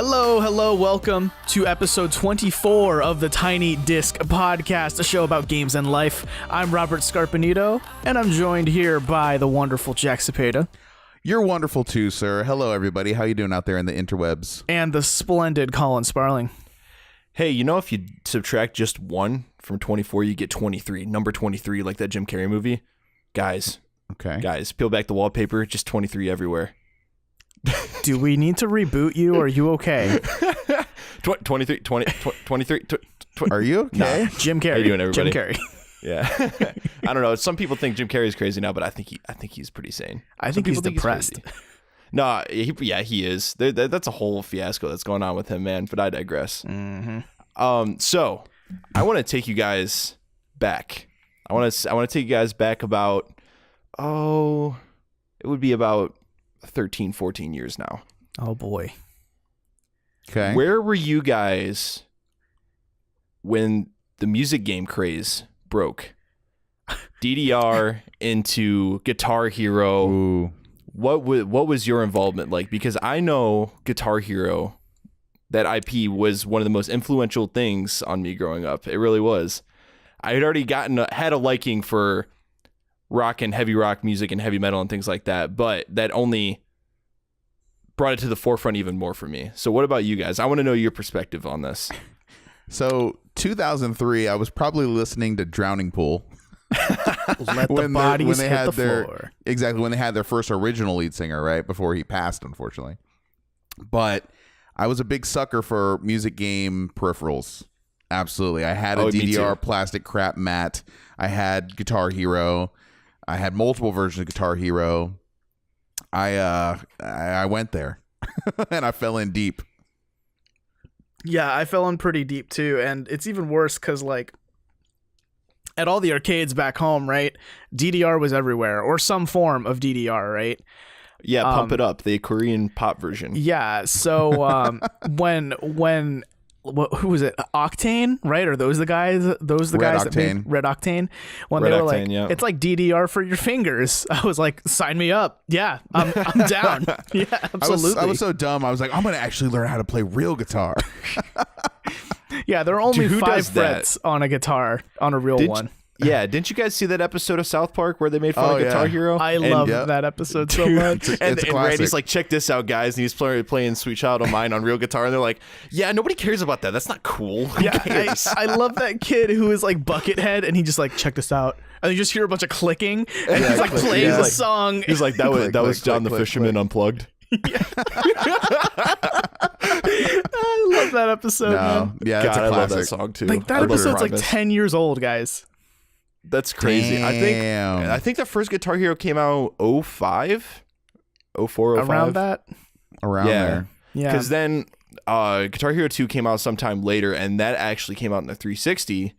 Hello, welcome to episode 24 of the Tiny Disc Podcast, a show about games and life. I'm Robert Scarpanito, and I'm joined here by the wonderful Jack Cepeda. You're wonderful too, sir. Hello, everybody. How you doing out there in the interwebs? And the splendid Colin Sparling. Hey, you know if you subtract just 1 from 24, you get 23. Number 23, like that Jim Carrey movie. Guys, peel back the wallpaper, just 23 everywhere. Do we need to reboot you? Or are you okay? 23. Are you okay? Nah, Jim Carrey. How you doing, everybody? Jim Carrey. Yeah. I don't know. Some people think Jim Carrey's crazy now, but I think he's pretty sane. I think he's depressed. No, he is. That's a whole fiasco that's going on with him, man. But I digress. Mm-hmm. So I want to take you guys back. I want to take you guys back about it would be about 13, 14 years now. Oh boy. Okay. Where were you guys when the music game craze broke? DDR into Guitar Hero. Ooh. What was your involvement like? Because I know Guitar Hero, that IP was one of the most influential things on me growing up. It really was. I had already had a liking for rock and heavy rock music and heavy metal and things like that, but that only brought it to the forefront even more for me. So what about you guys? I want to know your perspective on this. So 2003, I was probably listening to Drowning Pool. Let the bodies hit the floor. Exactly, when they had their first original lead singer, right? Before he passed, unfortunately. But I was a big sucker for music game peripherals. Absolutely. I had a DDR plastic crap mat. I had Guitar Hero. I had multiple versions of Guitar Hero. I went there and I fell in deep. Yeah, I fell in pretty deep too, and it's even worse because like at all the arcades back home, right? DDR was everywhere, or some form of DDR, right? Yeah, Pump It Up, the Korean pop version. Yeah, so when who was it? Octane, right? Are those the guys? Those the Red guys Octane. that made Red Octane? When Red they were Octane, like, yeah. It's like DDR for your fingers. I was like, sign me up. Yeah, I'm down. Yeah, absolutely. I was so dumb. I was like, I'm going to actually learn how to play real guitar. Yeah, there are only Dude, who 5 does that? frets on a guitar, on a real one. Yeah, didn't you guys see that episode of South Park where they made fun of Guitar Hero? I love that episode so much. And Randy's like, check this out, guys. And he's playing Sweet Child of Mine on real guitar. And they're like, yeah, nobody cares about that. That's not cool. Who Yeah, cares? I love that kid who is like Buckethead, and he just like, check this out. And you just hear a bunch of clicking, and he's like playing the song. He's like, that was John the Fisherman Unplugged. Yeah. I love that episode, man. Yeah, God, it's a I love classic. that song too. Like that episode's like 10 years old, guys. That's crazy. Damn. I think the first Guitar Hero came out 05, 04, 05. Around that. Around there. Yeah. Because then Guitar Hero 2 came out sometime later, and that actually came out in the 360.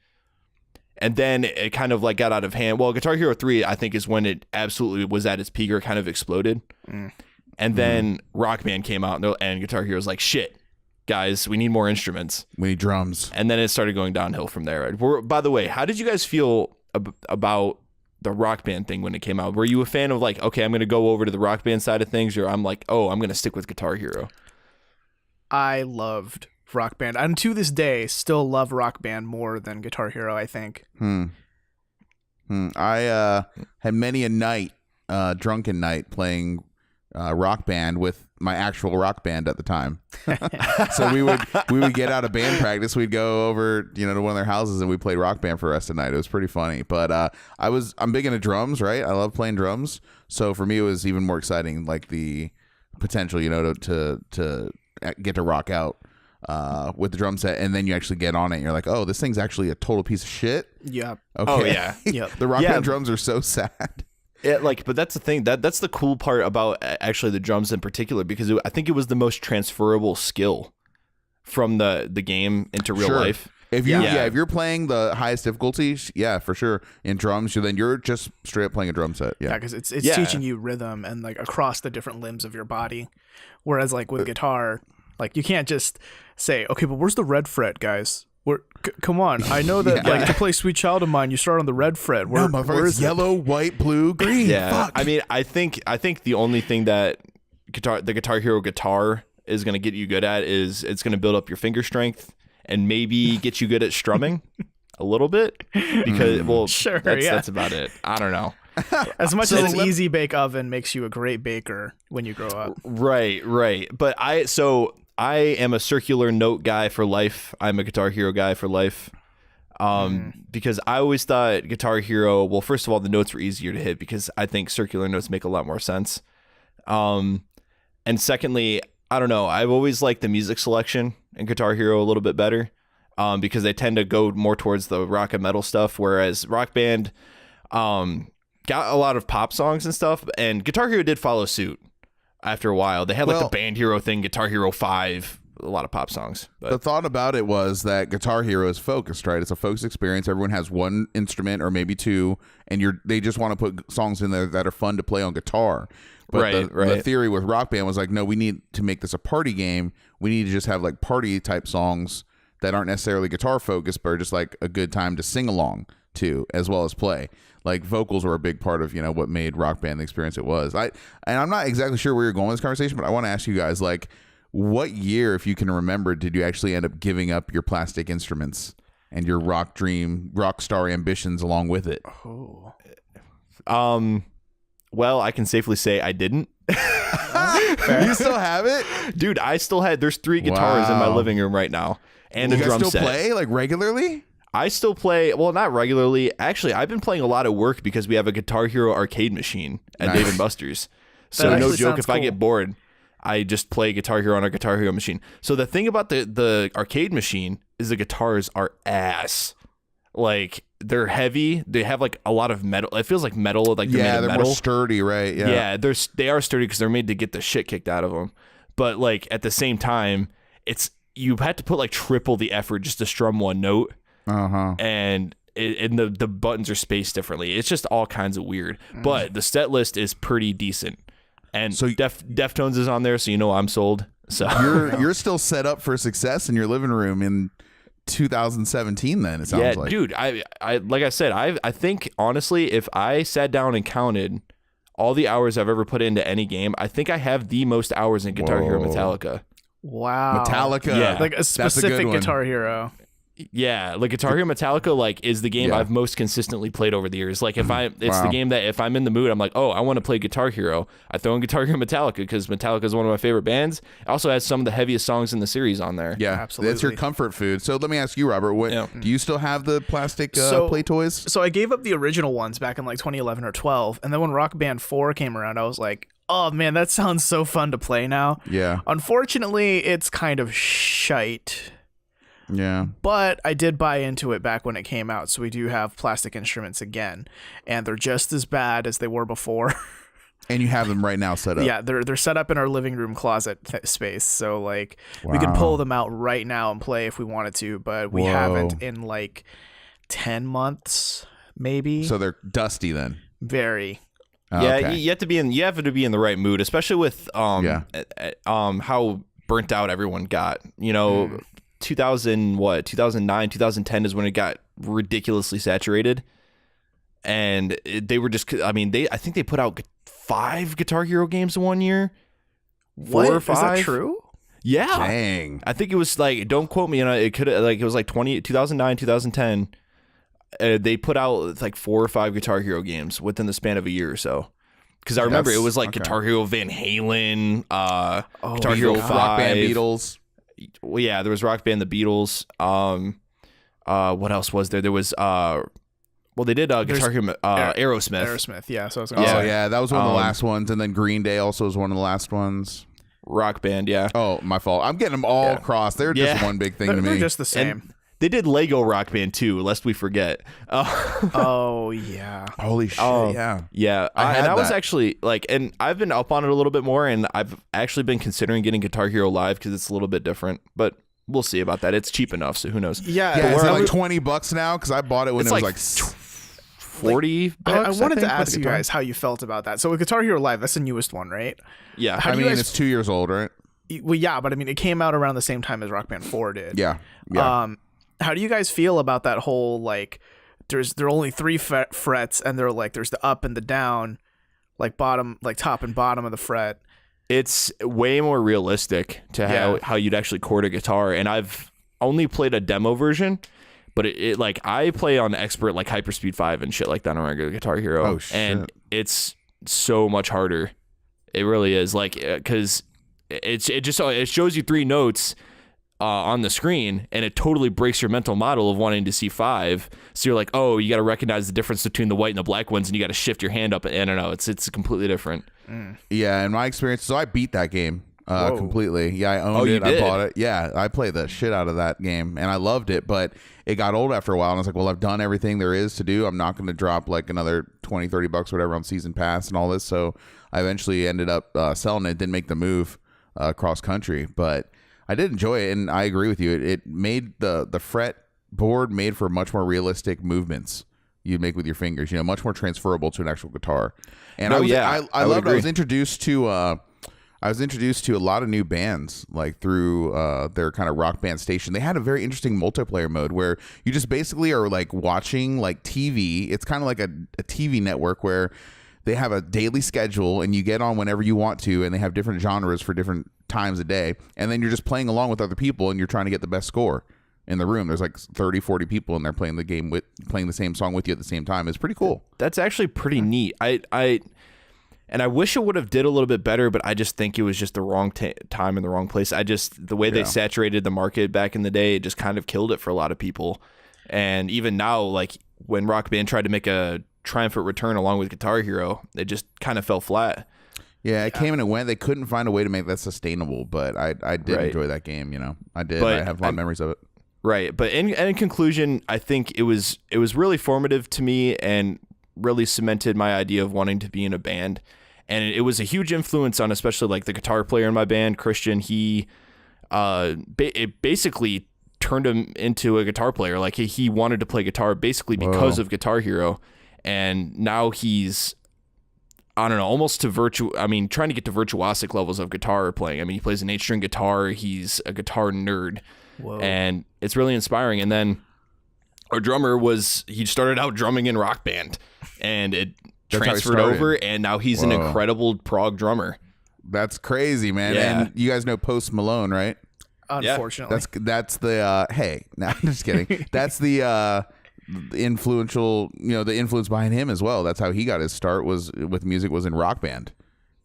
And then it kind of like got out of hand. Well, Guitar Hero 3, I think, is when it absolutely was at its peak or kind of exploded. And then Rock Band came out, and Guitar Hero was like, shit, guys, we need more instruments. We need drums. And then it started going downhill from there. By the way, how did you guys feel about the Rock Band thing when it came out? Were you a fan of like, okay, I'm going to go over to the Rock Band side of things, or I'm like, oh, I'm going to stick with Guitar Hero? I loved Rock Band, and to this day, still love Rock Band more than Guitar Hero, I think. I had many a night, drunken night, playing Rock Band with my actual rock band at the time. So we would get out of band practice. We'd go over, to one of their houses, and we played Rock Band for the rest of the night. It was pretty funny. But I'm big into drums, right? I love playing drums. So for me, it was even more exciting, like the potential, to get to rock out with the drum set, and then you actually get on it, and you're like, oh, this thing's actually a total piece of shit. Yeah. Okay. Oh yeah. Yep. The Rock Band drums are so sad. But that's the thing. That's the cool part about actually the drums in particular, because I think it was the most transferable skill from the game into real life. If you're playing the highest difficulty, for sure, in drums, then you're just straight up playing a drum set. Yeah, because it's teaching you rhythm and like across the different limbs of your body. Whereas like with guitar, like you can't just say, okay, but where's the red fret, guys? Come on, I know that like to play Sweet Child of Mine, you start on the red fret. Where is yellow, white, blue, green? Yeah, Fuck. I mean, I think the only thing that the Guitar Hero guitar is going to get you good at is it's going to build up your finger strength and maybe get you good at strumming a little bit because, well, Sure, that's about it. I don't know. As much as an easy bake oven makes you a great baker when you grow up. Right. But I am a circular note guy for life. I'm a Guitar Hero guy for life. Because I always thought Guitar Hero, well, first of all, the notes were easier to hit because I think circular notes make a lot more sense. And secondly, I don't know, I've always liked the music selection in Guitar Hero a little bit better, because they tend to go more towards the rock and metal stuff, whereas Rock Band got a lot of pop songs and stuff, and Guitar Hero did follow suit after a while. They had like the Band Hero thing, Guitar Hero 5, a lot of pop songs. But the thought about it was that Guitar Hero is focused, right? It's a focused experience. Everyone has one instrument or maybe two, and they just want to put songs in there that are fun to play on guitar. But the theory with Rock Band was like, no, we need to make this a party game. We need to just have like party type songs that aren't necessarily guitar focused, but are just like a good time to sing along to as well as play. Like vocals were a big part of, what made Rock Band the experience it was. And I'm not exactly sure where you're going with this conversation, but I want to ask you guys, like, what year, if you can remember, did you actually end up giving up your plastic instruments and your rock star ambitions along with it? Oh. Well, I can safely say I didn't. You still have it? Dude, there's 3 guitars in my living room right now and a drum set. You guys still play like regularly? I still play, well, not regularly. Actually, I've been playing a lot at work because we have a Guitar Hero arcade machine at Dave & Buster's. So no joke, if I get bored, I just play Guitar Hero on our Guitar Hero machine. So the thing about the arcade machine is the guitars are ass. Like, they're heavy. They have like a lot of metal. It feels like metal. Like they're made of metal. More sturdy, right? Yeah, they are sturdy because they're made to get the shit kicked out of them. But like at the same time, you had to put like triple the effort just to strum one note. And the buttons are spaced differently. It's just all kinds of weird. But the set list is pretty decent. And so Deftones is on there, so I'm sold. So you're still set up for success in your living room in 2017 then, it sounds like. Dude, I like I said, I think honestly, if I sat down and counted all the hours I've ever put into any game, I think I have the most hours in Guitar Hero Metallica. Wow. Metallica. Yeah. Like a specific Guitar Hero. Yeah, like Guitar Hero Metallica, like, is the game I've most consistently played over the years. Like, it's the game that if I'm in the mood, I'm like, oh, I want to play Guitar Hero. I throw in Guitar Hero Metallica because Metallica is one of my favorite bands. It also has some of the heaviest songs in the series on there. Yeah, absolutely. That's your comfort food. So let me ask you, Robert, do you still have the plastic play toys? So I gave up the original ones back in like 2011 or 12, and then when Rock Band 4 came around, I was like, oh man, that sounds so fun to play now. Yeah. Unfortunately, it's kind of shite. Yeah. But I did buy into it back when it came out, so we do have plastic instruments again, and they're just as bad as they were before. And you have them right now set up. Yeah, they're set up in our living room closet space, so like we could pull them out right now and play if we wanted to, but we haven't in like 10 months maybe. So they're dusty then. Very. Yeah, okay. you have to be in the right mood, especially with how burnt out everyone got. 2009, 2010 is when it got ridiculously saturated, and they were just, I think they put out 5 Guitar Hero games in 1 year. 4 or 5. Is that true? Yeah. Dang. I think it was like, don't quote me, it could like, it was like 2009, 2010. They put out like 4 or 5 Guitar Hero games within the span of a year or so. Because I remember it was like Guitar Hero Van Halen, Guitar Hero 5. Rock Band Beatles. Well, yeah, there was Rock Band, the Beatles. What else was there? There was they did Guitar Hero Aerosmith. Aerosmith, yeah. So I was gonna say. Yeah, that was one of the last ones, and then Green Day also was one of the last ones. Rock Band, yeah. Oh, my fault. I'm getting them all crossed. They're just one big thing to me. They're just the same. And they did Lego Rock Band too, lest we forget. Oh yeah. Holy shit! Yeah. I was actually like, and I've been up on it a little bit more, and I've actually been considering getting Guitar Hero Live because it's a little bit different, but we'll see about that. It's cheap enough, so who knows? Yeah. Is it like $20 now? Because I bought it when it was like $40. I wanted to ask you guys how you felt about that. So with Guitar Hero Live, that's the newest one, right? Yeah. It's 2 years old, right? Well, yeah, but it came out around the same time as Rock Band 4 did. Yeah. How do you guys feel about that whole, like, there are only 3 frets, and they're like, there's the up and the down, like bottom, like top and bottom of the fret. It's way more realistic to how you'd actually chord a guitar. And I've only played a demo version, but it like I play on expert like Hyperspeed 5 and shit like that on regular Guitar Hero. Oh, shit. And it's so much harder. It really is, like, because it shows you 3 notes on the screen, and it totally breaks your mental model of wanting to see 5. So you're like, oh, you got to recognize the difference between the white and the black ones, and you got to shift your hand up. I don't know, it's completely different. Yeah, in my experience, so I beat that game completely. Yeah, I owned it. I bought it. Yeah, I played the shit out of that game, and I loved it, but it got old after a while, and I was like, well, I've done everything there is to do. I'm not going to drop like another $20-$30 or whatever on season pass and all this. So I eventually ended up selling it. Didn't make the move cross country, but I did enjoy it, and I agree with you. It made the fret board made for much more realistic movements you make with your fingers. Much more transferable to an actual guitar. And I loved. I was introduced to a lot of new bands like through their kind of Rock Band station. They had a very interesting multiplayer mode where you just basically are like watching like TV. It's kind of like a TV network where they have a daily schedule and you get on whenever you want to, and they have different genres for different times a day, and then you're just playing along with other people and you're trying to get the best score in the room. There's like 30-40 people in there playing the same song with you at the same time. It's pretty cool. That's actually pretty neat. And I wish it would have did a little bit better, but I just think it was just the wrong time in the wrong place. The way they saturated the market back in the day, it just kind of killed it for a lot of people. And even now, like when Rock Band tried to make a triumphant return along with Guitar Hero, it just kind of fell flat. Yeah, it came and it went. They couldn't find a way to make that sustainable, but I did enjoy that game. I did. But I have a lot of memories of it. Right, but in conclusion, I think it was really formative to me and really cemented my idea of wanting to be in a band. And it was a huge influence on especially like the guitar player in my band, Christian. He it basically turned him into a guitar player. Like he wanted to play guitar basically because of Guitar Hero. And now he's, I don't know, almost to trying to get to virtuosic levels of guitar playing. I mean, he plays an 8-string guitar. He's a guitar nerd. Whoa. And it's really inspiring. And then our drummer he started out drumming in Rock Band, and it transferred over, and now he's an incredible prog drummer. That's crazy, man. Yeah. And you guys know Post Malone, right? Unfortunately. That's the hey, no, I'm just kidding. That's the influential, the influence behind him as well. That's how he got his start was in Rock Band,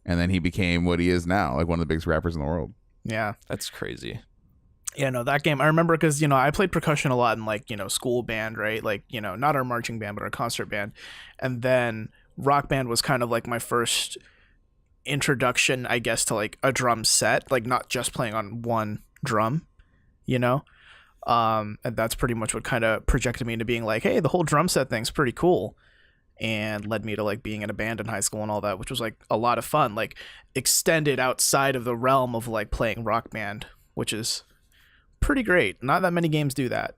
and then he became what he is now, like one of the biggest rappers in the world. Yeah, that's crazy. Yeah, no, that game I remember because I played percussion a lot in like school band, right? Like not our marching band but our concert band, and then Rock Band was kind of like my first introduction, I guess, to like a drum set, like not just playing on one drum, and that's pretty much what kind of projected me into being like, hey, the whole drum set thing's pretty cool, and led me to like being in a band in high school and all that, which was like a lot of fun, like extended outside of the realm of like playing Rock Band, which is pretty great. Not that many games do that.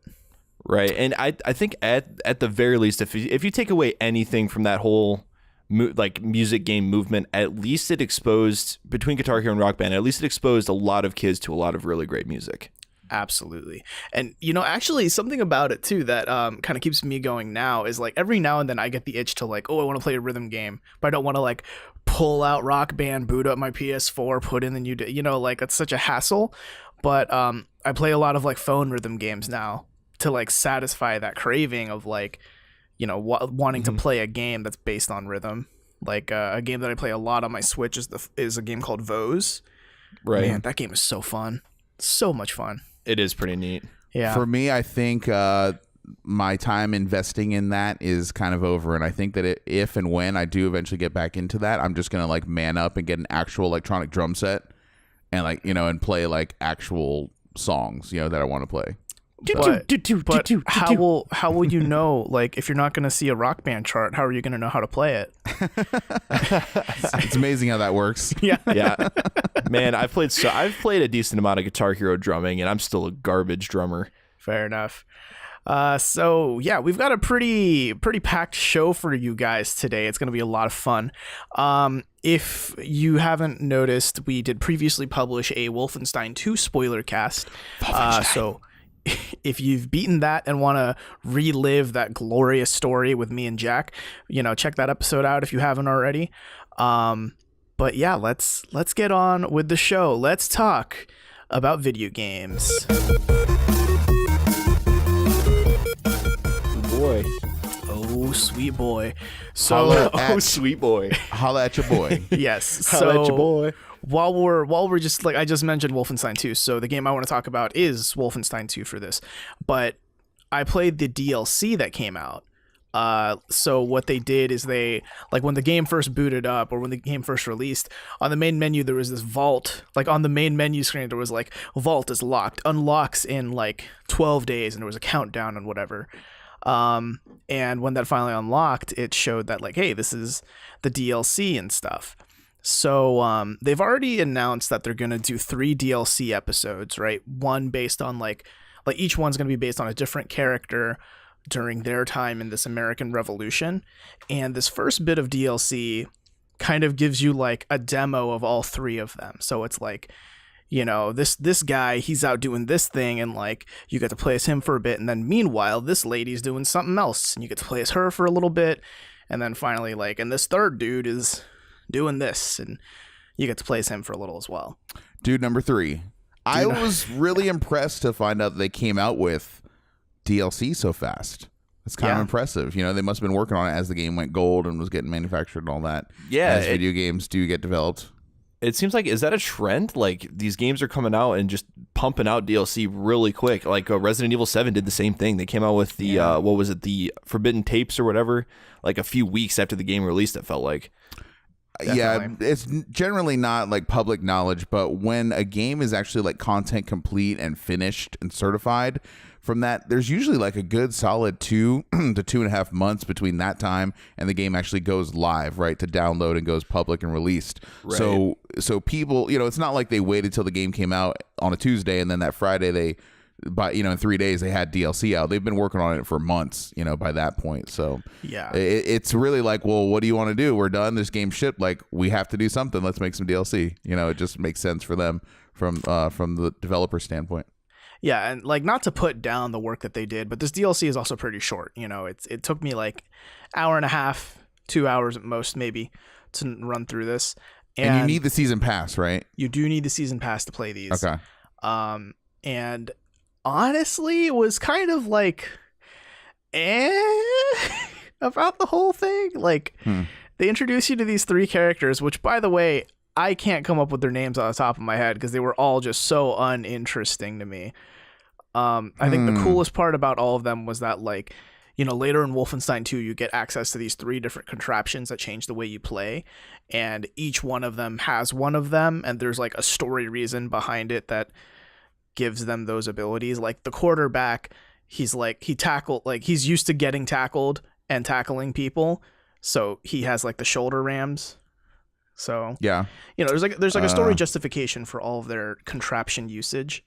Right. And I think at the very least, if you take away anything from that whole music game movement, at least it exposed, between Guitar Hero and Rock Band, at least it exposed a lot of kids to a lot of really great music. Absolutely. And actually something about it too that kind of keeps me going now is like every now and then I get the itch to like, oh, I want to play a rhythm game, but I don't want to like pull out Rock Band, boot up my PS4, put in the new like it's such a hassle. But I play a lot of like phone rhythm games now to like satisfy that craving of like wanting to play a game that's based on rhythm. Like a game that I play a lot on my Switch is a game called Vose. Right. Man, that game is so fun. So much fun. It is pretty neat. Yeah. For me, I think my time investing in that is kind of over, and I think that if and when I do eventually get back into that, I'm just gonna like man up and get an actual electronic drum set and like and play like actual songs that I want to play. But how will you know, like, if you're not going to see a Rock Band chart, how are you going to know how to play it? It's amazing how that works. Yeah. Man, I've played a decent amount of Guitar Hero drumming, and I'm still a garbage drummer. Fair enough. So yeah, we've got a pretty packed show for you guys today. It's going to be a lot of fun. If you haven't noticed, we did previously publish a Wolfenstein 2 spoiler cast. So if you've beaten that and want to relive that glorious story with me and Jack, check that episode out if you haven't already. But yeah, let's get on with the show. Let's talk about video games. Boy. Oh, sweet boy. So, Sweet boy. Holla at your boy. yes. So, while we're just like I just mentioned Wolfenstein 2. So the game I want to talk about is Wolfenstein 2 for this. But I played the DLC that came out. So what they did is they, like, when the game first booted up or when the game first released, on the main menu there was this vault. Like on the main menu screen there was like vault is locked, unlocks in like 12 days, and there was a countdown and whatever. And when that finally unlocked, it showed that like, hey, this is the DLC and stuff. So they've already announced that they're gonna do 3 DLC episodes, right? One based on like each one's gonna be based on a different character during their time in this American Revolution. And this first bit of DLC kind of gives you like a demo of all 3 of them. So it's like, you know, this guy, he's out doing this thing, and like you get to play as him for a bit, and then meanwhile this lady's doing something else and you get to play as her for a little bit, and then finally like, and this third dude is doing this and you get to play as him for a little as well. Dude number 3. I was really impressed to find out they came out with DLC so fast. It's kind of impressive. You know, they must have been working on it as the game went gold and was getting manufactured and all that. Yeah. As video games do get developed. It seems like, is that a trend? Like these games are coming out and just pumping out DLC really quick. Like Resident Evil 7 did the same thing. They came out with the, what was it? The Forbidden Tapes or whatever, like a few weeks after the game released, it felt like. Definitely. Yeah, it's generally not like public knowledge, but when a game is actually like content complete and finished and certified, from that, there's usually like a good solid 2 to 2.5 months between that time and the game actually goes live, right, to download and goes public and released. Right. So people, you know, it's not like they waited till the game came out on a Tuesday and then that Friday in 3 days they had DLC out. They've been working on it for months, you know, by that point. So yeah, it's really like, well, what do you want to do? We're done. This game shipped. Like, we have to do something. Let's make some DLC. You know, it just makes sense for them from the developer standpoint. Yeah, and like, not to put down the work that they did, but this DLC is also pretty short. You know, it took me like hour and a half, 2 hours at most, maybe, to run through this. And you need the season pass, right? You do need the season pass to play these. Okay. And honestly, it was kind of like, about the whole thing. Like, they introduce you to these 3 characters, which, by the way, I can't come up with their names on the top of my head because they were all just so uninteresting to me. I think the coolest part about all of them was that, like, you know, later in Wolfenstein 2, you get access to these 3 different contraptions that change the way you play, and each one of them has one of them, and there's like a story reason behind it that gives them those abilities. Like the quarterback, he's used to getting tackled and tackling people, so he has like the shoulder rams. So yeah, you know, there's like a story justification for all of their contraption usage.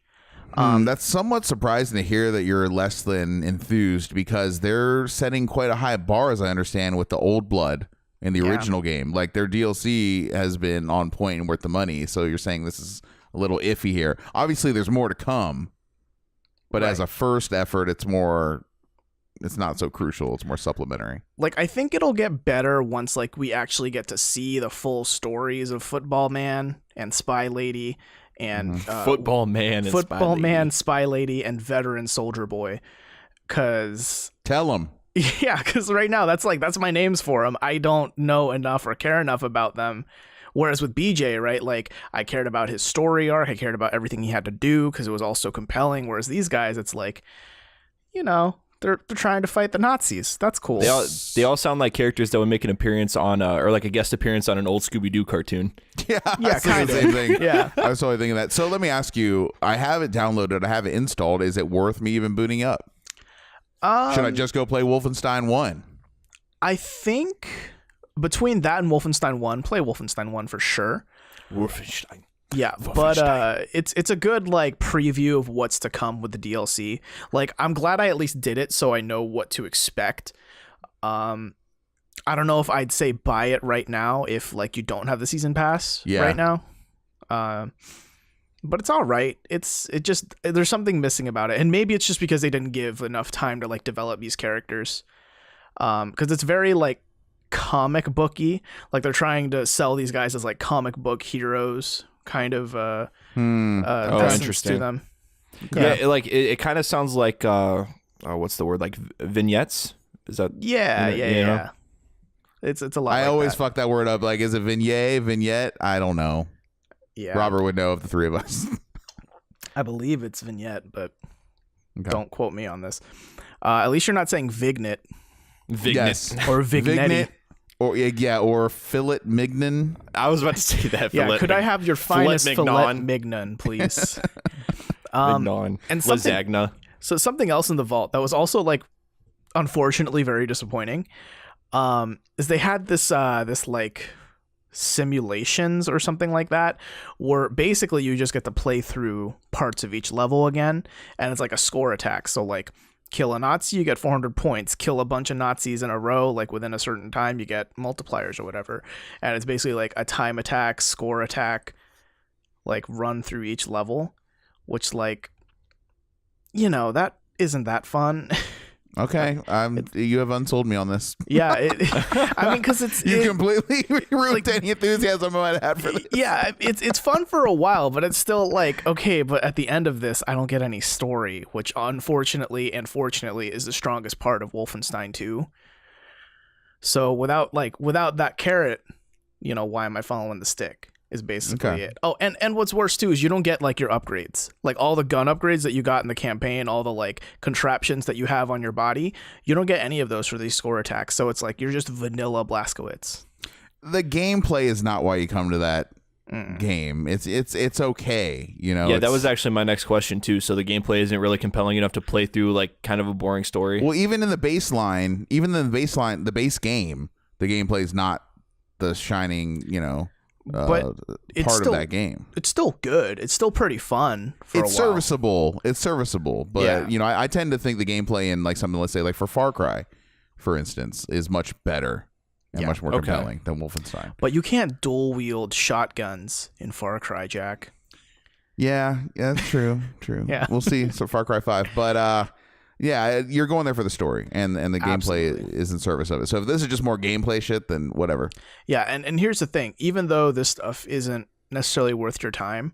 That's somewhat surprising to hear that you're less than enthused, because they're setting quite a high bar, as I understand, with the old blood in the original game. Like, their DLC has been on point and worth the money. So you're saying this is a little iffy here. Obviously, there's more to come, but as a first effort, it's not so crucial. It's more supplementary. Like, I think it'll get better once like we actually get to see the full stories of Football Man and Spy Lady and Football Man, Spy Lady, and Veteran Soldier Boy. Cause tell them. Yeah, because right now that's my names for them. I don't know enough or care enough about them. Whereas with BJ, right, like, I cared about his story arc. I cared about everything he had to do because it was all so compelling. Whereas these guys, it's like, you know, they're trying to fight the Nazis. That's cool. They all sound like characters that would make an appearance on, or like a guest appearance on an old Scooby-Doo cartoon. Yeah, kind of. Same thing. Yeah, I was totally thinking that. So let me ask you: I have it downloaded. I have it installed. Is it worth me even booting up? Should I just go play Wolfenstein 1? I think between that and Wolfenstein 1, play Wolfenstein 1 for sure. Wolfenstein. Yeah, but it's a good like preview of what's to come with the DLC. Like, I'm glad I at least did it so I know what to expect. I don't know if I'd say buy it right now if like you don't have the season pass right now. But it's all right. There's something missing about it, and maybe it's just because they didn't give enough time to like develop these characters. Because it's very like comic booky. Like they're trying to sell these guys as like comic book heroes, kind of interesting to them. Yeah, it kind of sounds like what's the word, like vignettes? Is that yeah. It's a lot. I like always that. fuck that word up. Like, is it vignette? I don't know. Yeah, Robert would know of the three of us. I believe it's vignette, but Okay. don't quote me on this. At least you're not saying vignette Yes. or vignetti. Or fillet mignon. I was about to say that. Yeah, could I have your finest filet mignon. mignon, please? Mignon. And lasagna. So something else in the vault that was also like, unfortunately, very disappointing. Is they had this like simulations or something like that, where basically you just get to play through parts of each level again, and it's like a score attack. So like, kill a Nazi, you get 400 points. Kill a bunch of Nazis in a row, like within a certain time, you get multipliers or whatever. And it's basically like a time attack, score attack, like run through each level, which like, that isn't that fun. Okay, you have unsold me on this. Yeah, I mean, because You completely ruined any enthusiasm I might have had for this. Yeah, it's fun for a while, but it's still like, okay, but at the end of this, I don't get any story, which unfortunately and fortunately is the strongest part of Wolfenstein 2. So without that carrot, why am I following the stick? Is basically it. Oh, and what's worse too is you don't get like your upgrades, like all the gun upgrades that you got in the campaign, all the like contraptions that you have on your body. You don't get any of those for these score attacks. So it's like you're just vanilla Blazkowicz. The gameplay is not why you come to that game. It's okay, Yeah, that was actually my next question too. So the gameplay isn't really compelling enough to play through like kind of a boring story. Well, even in the baseline, the base game, the gameplay is not the shining, but it's part still, of that game. It's still good. It's still pretty fun for a while. It's serviceable. But I tend to think the gameplay in like something, let's say like for Far Cry, for instance, is much better and much more compelling than Wolfenstein. But you can't dual wield shotguns in Far Cry, Jack. Yeah, that's true. Yeah. We'll see. So Far Cry 5, but yeah, you're going there for the story, and the gameplay is in service of it. So if this is just more gameplay shit, then whatever. Yeah, and here's the thing. Even though this stuff isn't necessarily worth your time,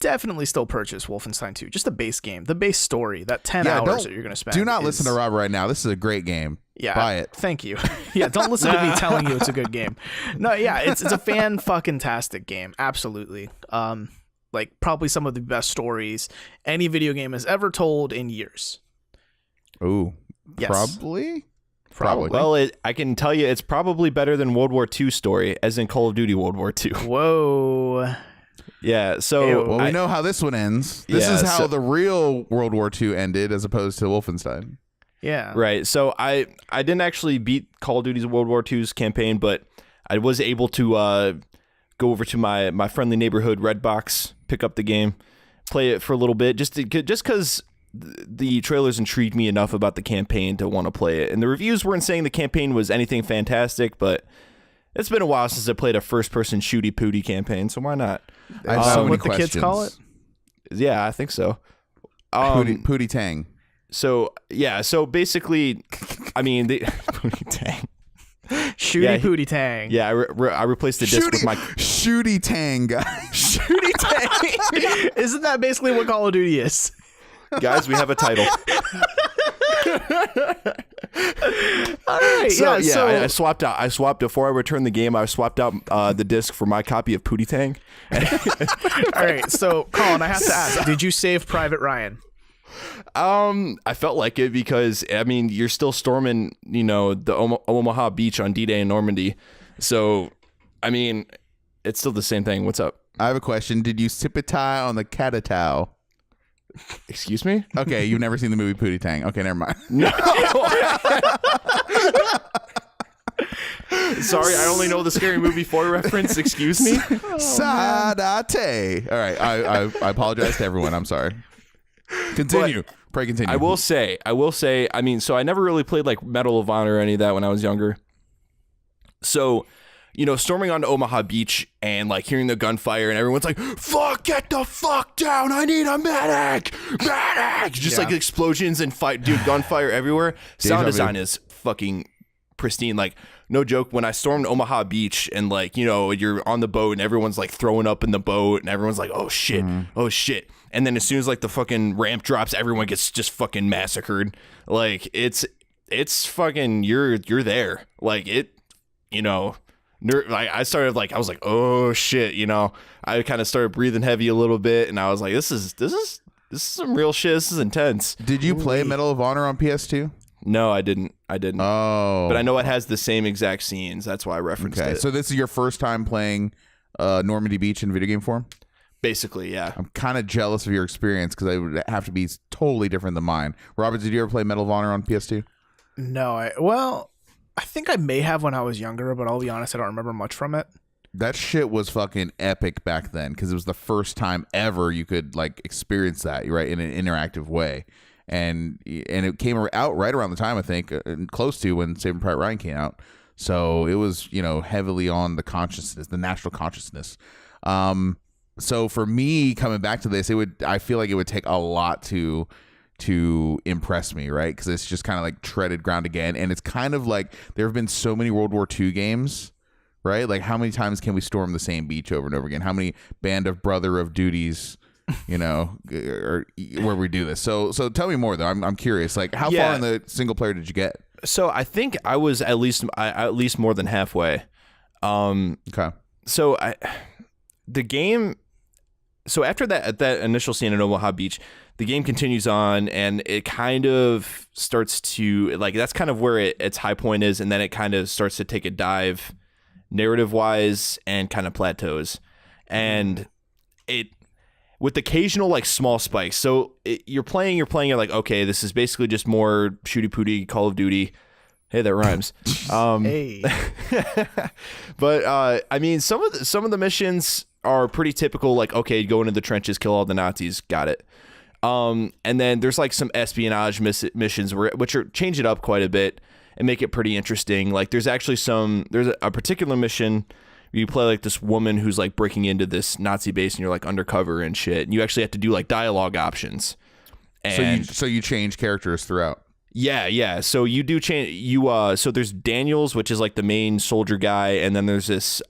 definitely still purchase Wolfenstein 2. Just the base game, the base story, that 10 hours that you're going to spend. Do not listen to Rob right now. This is a great game. Yeah, buy it. Thank you. Yeah, don't listen to me telling you it's a good game. No, yeah, it's a fan-fucking-tastic game. Absolutely. Like probably some of the best stories any video game has ever told in years. Ooh, yes. Probably. Well, I can tell you it's probably better than World War II story, as in Call of Duty World War II. Whoa. Yeah, so... Well, we know how this one ends. This is how the real World War II ended, as opposed to Wolfenstein. Yeah. Right, so I didn't actually beat Call of Duty's World War II's campaign, but I was able to go over to my friendly neighborhood Redbox, pick up the game, play it for a little bit, just because... the trailers intrigued me enough about the campaign to want to play it. And the reviews weren't saying the campaign was anything fantastic, but it's been a while since I played a first-person Shootie Pootie campaign, so why not? I have so many what questions. The kids call it? Yeah, I think so. Pootie Tang. So, yeah, so basically, I mean, Pootie Tang. Shootie Pootie Tang. Yeah, I replaced the disc with my... Shootie Tang, guys. Shootie Tang. Isn't that basically what Call of Duty is? Guys, we have a title. All right. So I swapped before I returned the game. I swapped out the disc for my copy of Pootie Tang. All right. So, Colin, I have to ask: did you save Private Ryan? I felt like it because I mean you're still storming, the Omaha beach on D-Day in Normandy. So, I mean, it's still the same thing. What's up? I have a question. Did you sip a tie on the Catatau? Excuse me? Okay, you've never seen the movie Pootie Tang. Okay, never mind. No. Sorry, I only know the Scary Movie 4 reference. Excuse me? Sadate. All right, I apologize to everyone. I'm sorry. Continue. Pray continue. I will say, I mean, so I never really played like Medal of Honor or any of that when I was younger. So, storming onto Omaha Beach and like hearing the gunfire and everyone's like, fuck, get the fuck down. I need a medic. Just like explosions and gunfire everywhere. Sound design is fucking pristine. Like no joke, when I stormed Omaha Beach and like, you know, you're on the boat and everyone's like throwing up in the boat and everyone's like, oh shit, oh shit. And then as soon as like the fucking ramp drops, everyone gets just fucking massacred. Like it's fucking, you're there. Like it, you know, like I started like, I was like, oh shit, you know, I kind of started breathing heavy a little bit and I was like, this is some real shit. This is intense. Did you play Medal of Honor on PS2? No, I didn't. Oh. But I know it has the same exact scenes. That's why I referenced it. So this is your first time playing Normandy Beach in video game form? Basically, yeah. I'm kind of jealous of your experience because it would have to be totally different than mine. Robert, did you ever play Medal of Honor on PS2? No, I think I may have when I was younger, but I'll be honest, I don't remember much from it. That shit was fucking epic back then because it was the first time ever you could like experience that, right, in an interactive way. And it came out right around the time, I think, close to when Saving Private Ryan came out. So it was, you know, heavily on the consciousness, the national consciousness. So for me coming back to this, I feel like it would take a lot to impress me, right? Because it's just kind of like treaded ground again. And it's kind of like there have been so many World War II games, right? Like how many times can we storm the same beach over and over again? How many Band of Brother of Duties, you know, or where we do this? So tell me more though. I'm curious. Like how far in the single player did you get? So I think I was at least more than halfway. Okay. So the game. So after that initial scene at Omaha Beach, the game continues on and it kind of starts to like, that's kind of where its high point is. And then it kind of starts to take a dive narrative wise and kind of plateaus. And it, with occasional like small spikes. So you're playing, you're like, okay, this is basically just more shooty pooty Call of Duty. Hey, that rhymes. Hey. But I mean, some of the missions are pretty typical, like, okay, go into the trenches, kill all the Nazis, got it. And then there's like some espionage missions which are change it up quite a bit and make it pretty interesting. Like there's actually there's a particular mission where you play like this woman who's like breaking into this Nazi base and you're like undercover and shit. And you actually have to do like dialogue options. And so you change characters throughout. Yeah. So you do change so there's Daniels, which is like the main soldier guy, and then there's this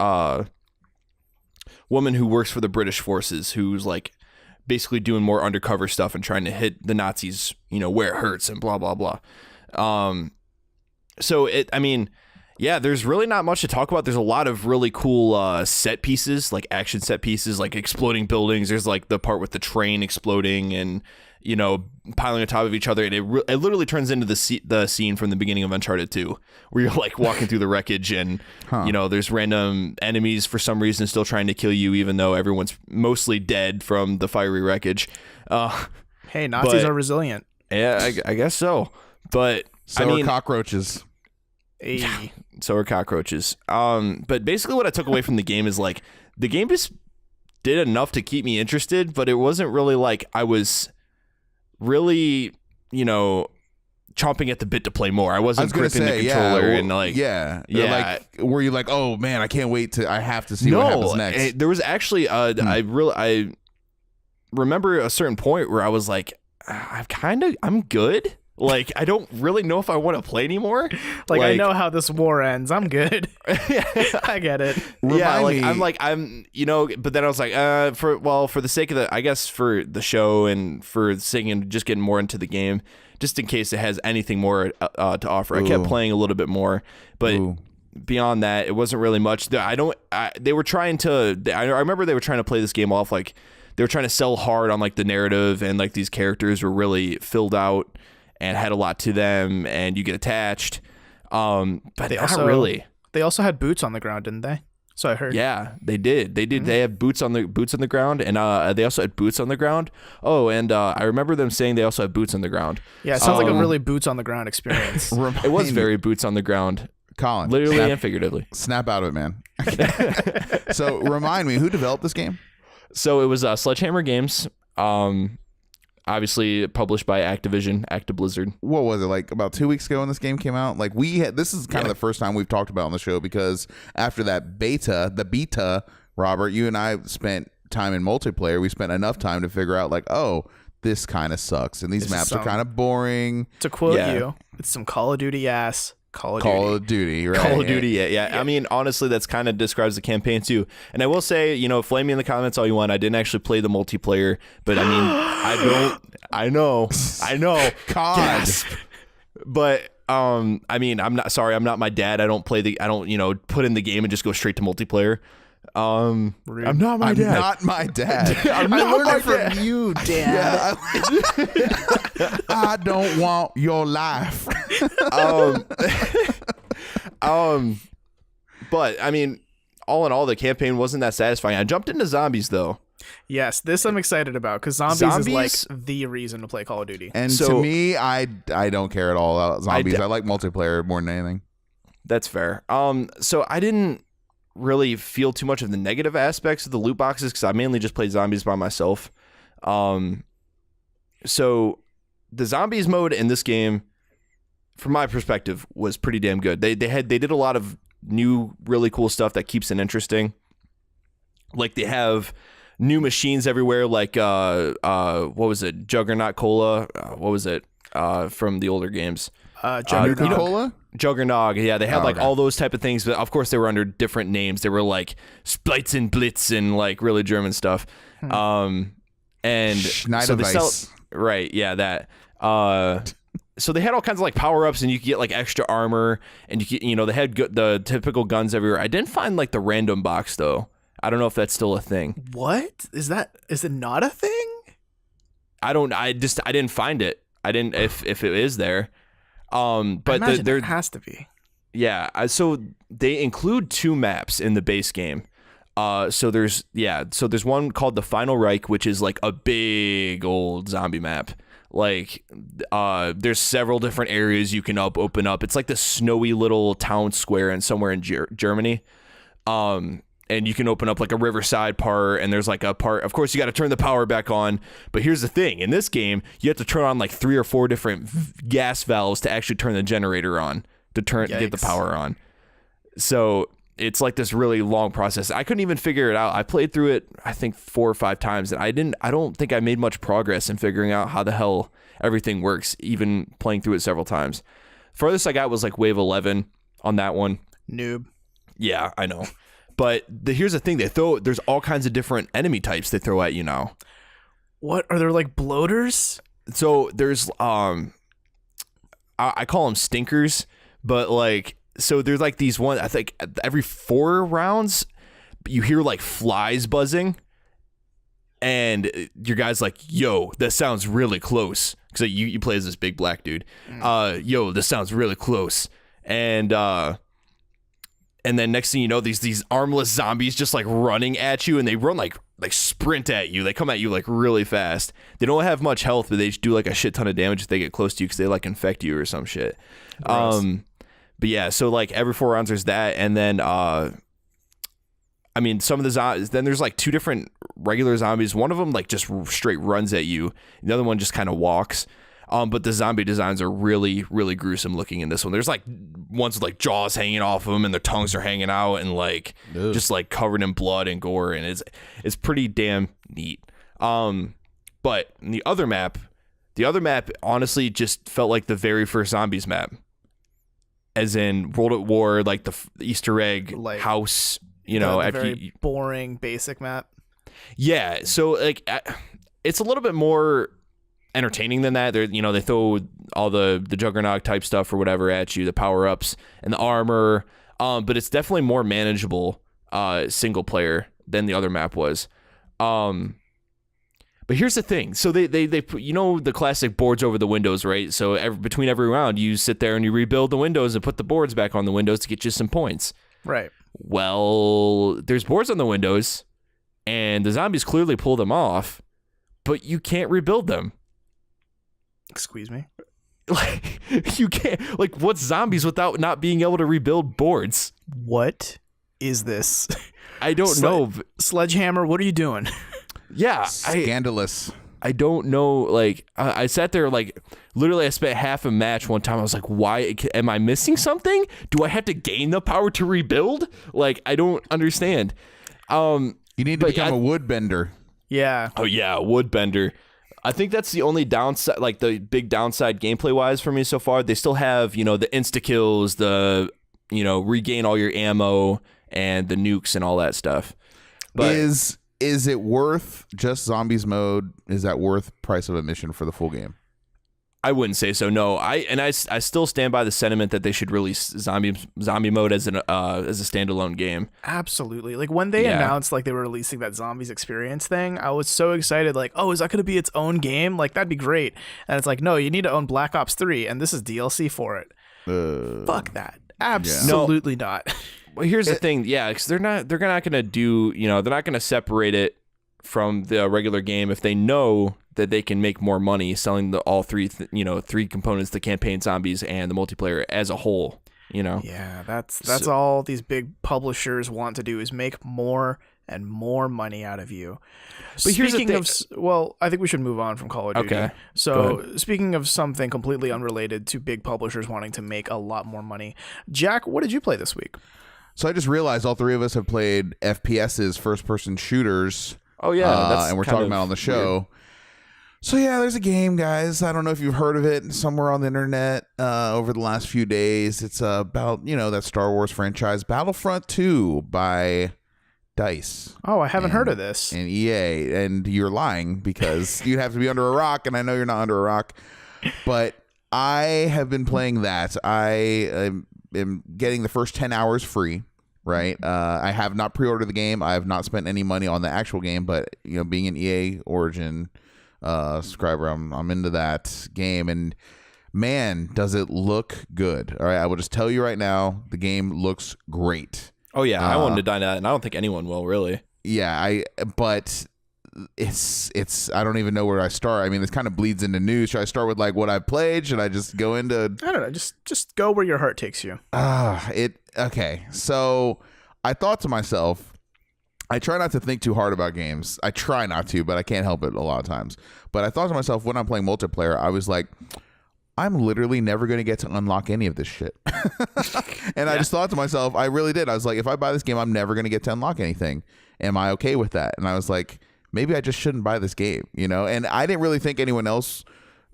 woman who works for the British forces who's like basically doing more undercover stuff and trying to hit the Nazis, you know, where it hurts and blah blah blah. So there's really not much to talk about. There's a lot of really cool set pieces, like action set pieces, like exploding buildings. There's like the part with the train exploding and, you know, piling on top of each other. And it literally turns into the scene from the beginning of Uncharted 2, where you're like walking through the wreckage and, you know, there's random enemies for some reason still trying to kill you, even though everyone's mostly dead from the fiery wreckage. Hey, Nazis are resilient. Yeah, I guess so. But so are cockroaches. Hey. So are cockroaches. But basically what I took away from the game is like the game just did enough to keep me interested, but it wasn't really like I was really, you know, chomping at the bit to play more. I wasn't gripping the controller and like like were you like, oh man, I can't wait I have to see what happens next. There was actually I remember a certain point where I was like, I'm good. Like, I don't really know if I want to play anymore. Like I know how this war ends. I'm good. I get it. I'm you know, but then I was like, for the sake of I guess for the show and for the sake of just getting more into the game, just in case it has anything more to offer. I kept playing a little bit more, but beyond that, it wasn't really much. They were trying to, I remember they were trying to play this game off like they were trying to sell hard on like the narrative and like these characters were really filled out and had a lot to them, and you get attached. But they not really. They also had boots on the ground, didn't they? So I heard. Yeah, they did. Mm-hmm. They have boots on the ground, and they also had boots on the ground. Oh, and I remember them saying they also have boots on the ground. Yeah, it sounds like a really boots on the ground experience. It was very boots on the ground. Colin, literally and figuratively. Snap out of it, man. So remind me, who developed this game? So it was Sledgehammer Games. Obviously published by Activision Blizzard. What was it, like about 2 weeks ago when this game came out? Like this is kind of the first time we've talked about on the show, because after that the beta, Robert, you and I spent time in multiplayer. We spent enough time to figure out like, oh, this kind of sucks and these maps are kind of boring. To quote you, it's some Call of Duty ass. Call of Duty, right? Call of Duty, yeah. I mean, honestly, that's kind of describes the campaign too. And I will say, flame me in the comments all you want. I didn't actually play the multiplayer, but I mean, I know. God. Gasp. But I mean, I'm not my dad. I don't put in the game and just go straight to multiplayer. I'm not my dad. I'm not my dad. I learned it from you, Dad. Yeah, I don't want your life. But I mean, all in all, the campaign wasn't that satisfying. I jumped into zombies though. Yes, this I'm excited about because zombies is like the reason to play Call of Duty. And to me, I don't care at all about zombies. I like multiplayer more than anything. That's fair. So I didn't really feel too much of the negative aspects of the loot boxes because I mainly just played zombies by myself. So the zombies mode in this game, from my perspective, was pretty damn good. They did a lot of new, really cool stuff that keeps it interesting. Like they have new machines everywhere, like what was it? Juggernaut Cola. What was it? From the older games. Juggernaut Cola? Juggernaut, yeah, they had all those type of things, but of course they were under different names. They were like Splites and Blitz and like really German stuff. And so they sell, right, yeah, that. So they had all kinds of like power ups, and you could get like extra armor, and they had the typical guns everywhere. I didn't find like the random box though. I don't know if that's still a thing. What is that? Is it not a thing? I didn't find it. I didn't if it is there. But there has to be. Yeah. So they include 2 maps in the base game. So there's one called the Final Reich, which is like a big old zombie map. Like, there's several different areas you can open up. It's like the snowy little town square and somewhere in Germany. And you can open up like a riverside part, and there's like a part, of course you got to turn the power back on, but here's the thing, in this game you have to turn on like 3 or 4 different gas valves to actually turn the generator on to get the power on. So it's like this really long process. I couldn't even figure it out. I played through it I think 4 or 5 times, and I don't think I made much progress in figuring out how the hell everything works, even playing through it several times. Furthest I got was like wave 11 on that one. Noob. Yeah, I know. But here's the thing, there's all kinds of different enemy types they throw at you now. What are there, like bloaters? So there's I call them stinkers, but like, so there's like these I think every 4 rounds you hear like flies buzzing, and your guy's like, yo, that sounds really close, because you play as this big black dude. Yo, this sounds really close. And then next thing you know, these armless zombies just like running at you, and they run like sprint at you. They come at you like really fast. They don't have much health, but they just do like a shit ton of damage if they get close to you, because they like infect you or some shit. Gross. But yeah, so like every 4 rounds there's that, and then I mean, some of the zombies, then there's like 2 different regular zombies. One of them like just straight runs at you. The other one just kind of walks. But the zombie designs are really, really gruesome looking in this one. There's like ones with like jaws hanging off of them, and their tongues are hanging out, and like just like covered in blood and gore, and it's pretty damn neat. But the other map honestly just felt like the very first zombies map, as in World at War, like the Easter egg like house, very boring basic map. Yeah, so like it's a little bit more entertaining than that. They throw all the Juggernaut type stuff or whatever at you, the power ups and the armor, but it's definitely more manageable single player than the other map was. But here's the thing, so they put, the classic boards over the windows, right? So between every round you sit there and you rebuild the windows and put the boards back on the windows to get you some points, right? Well, there's boards on the windows, and the zombies clearly pull them off, but you can't rebuild them. Excuse me? Like, you can't, like, what's zombies without not being able to rebuild boards? What is this? I don't know. Sledgehammer, what are you doing? Yeah. Scandalous. I don't know. Like, I sat there, like, literally I spent half a match one time. I was like, why? Am I missing something? Do I have to gain the power to rebuild? Like, I don't understand. You need to become a woodbender. Yeah. Oh, yeah, a woodbender. I think that's the only downside, like the big downside gameplay wise for me so far. They still have, the insta kills, the, regain all your ammo and the nukes and all that stuff. But is it worth just zombies mode? Is that worth price of admission for the full game? I wouldn't say so. No, I still stand by the sentiment that they should release zombie mode as a standalone game. Absolutely. Like when they announced like they were releasing that zombies experience thing, I was so excited. Like, oh, is that going to be its own game? Like that'd be great. And it's like, no, you need to own Black Ops 3, and this is DLC for it. Fuck that. Absolutely not. Well, here's the thing. Yeah, because they're not going to do. They're not going to separate it from the regular game if they know that they can make more money selling all three components, the campaign, zombies, and the multiplayer as a whole. Yeah, that's all these big publishers want to do is make more and more money out of you. But here's the thing. I think we should move on from Call of Duty. Okay. So speaking of something completely unrelated to big publishers wanting to make a lot more money, Jack, what did you play this week? So I just realized all three of us have played FPSs, first-person shooters. Oh yeah, and we're talking about on the show. Weird. So yeah, there's a game, guys. I don't know if you've heard of it somewhere on the internet over the last few days. It's about that Star Wars franchise, Battlefront 2 by DICE. Oh, I haven't heard of this. And EA, and you're lying because you'd have to be under a rock, and I know you're not under a rock. But I have been playing that. I am getting the first 10 hours free. Right. I have not pre-ordered the game. I have not spent any money on the actual game, but being an EA Origin subscriber, I'm into that game, and man, does it look good. All right, I will just tell you right now, the game looks great. Oh yeah, I wanted to dine that, and I don't think anyone will really. Yeah, but it's I don't even know where I start. I mean, this kind of bleeds into news. Should I start with like what I played? Should I just go into? I don't know. Just go where your heart takes you. Okay. So I thought to myself, I try not to think too hard about games. I try not to, but I can't help it a lot of times. But I thought to myself when I'm playing multiplayer, I was like, I'm literally never going to get to unlock any of this shit. And I just thought to myself, I really did. I was like, if I buy this game, I'm never going to get to unlock anything. Am I okay with that? And I was like, maybe I just shouldn't buy this game, And I didn't really think anyone else,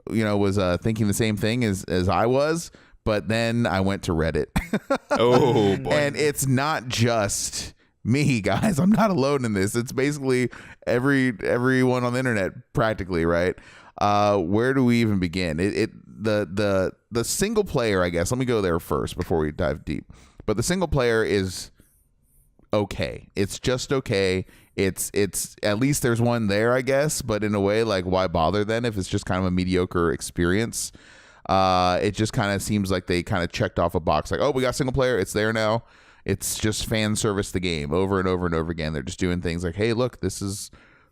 was thinking the same thing as I was. But then I went to Reddit. Oh, boy. And it's not just me, guys. I'm not alone in this. It's basically everyone on the internet, practically, right? Where do we even begin? The single player, I guess. Let me go there first before we dive deep. But the single player is okay. It's just okay. It's at least there's one there, I guess. But in a way, like, why bother then if it's just kind of a mediocre experience? It just kind of seems like they kind of checked off a box, like, oh, we got single player, it's there now. It's just fan service the game over and over and over again. They're just doing things like, hey, look, hey,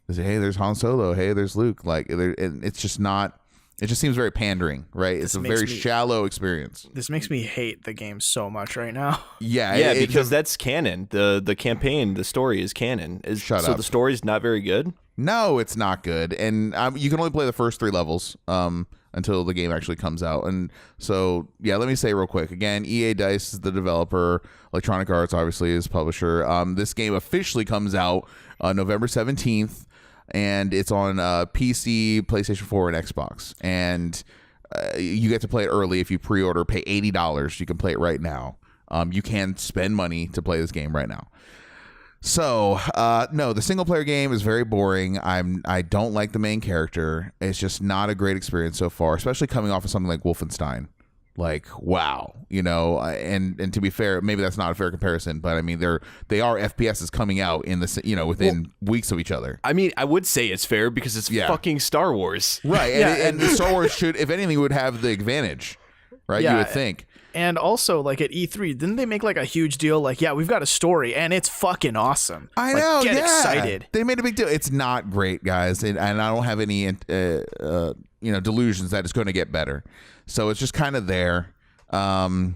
there's Han Solo, hey, there's Luke, like, and it's just not. It just seems very pandering, right? It's a very shallow experience. This makes me hate the game so much right now. Yeah, because that's canon. The campaign, the story is canon. Shut up. So the story's not very good? No, it's not good. And you can only play the first 3 levels until the game actually comes out. And so, yeah, let me say real quick. Again, EA DICE is the developer. Electronic Arts, obviously, is publisher. This game officially comes out November 17th. And it's on PC, PlayStation 4, and Xbox. And you get to play it early if you pre-order, pay $80. You can play it right now. You can spend money to play this game right now. So, no, the single-player game is very boring. I don't like the main character. It's just not a great experience so far, especially coming off of something like Wolfenstein. Like, wow, and to be fair, maybe that's not a fair comparison, but I mean, they are FPSs coming out in the, within weeks of each other. I mean, I would say it's fair because it's fucking Star Wars. Right. And Star Wars should, if anything, would have the advantage, right? Yeah, you would think. And also, like at E3, didn't they make like a huge deal? Like, yeah, we've got a story and it's fucking awesome. I know. Get excited. They made a big deal. It's not great, guys. And I don't have any, delusions that it's going to get better. So it's just kind of there. And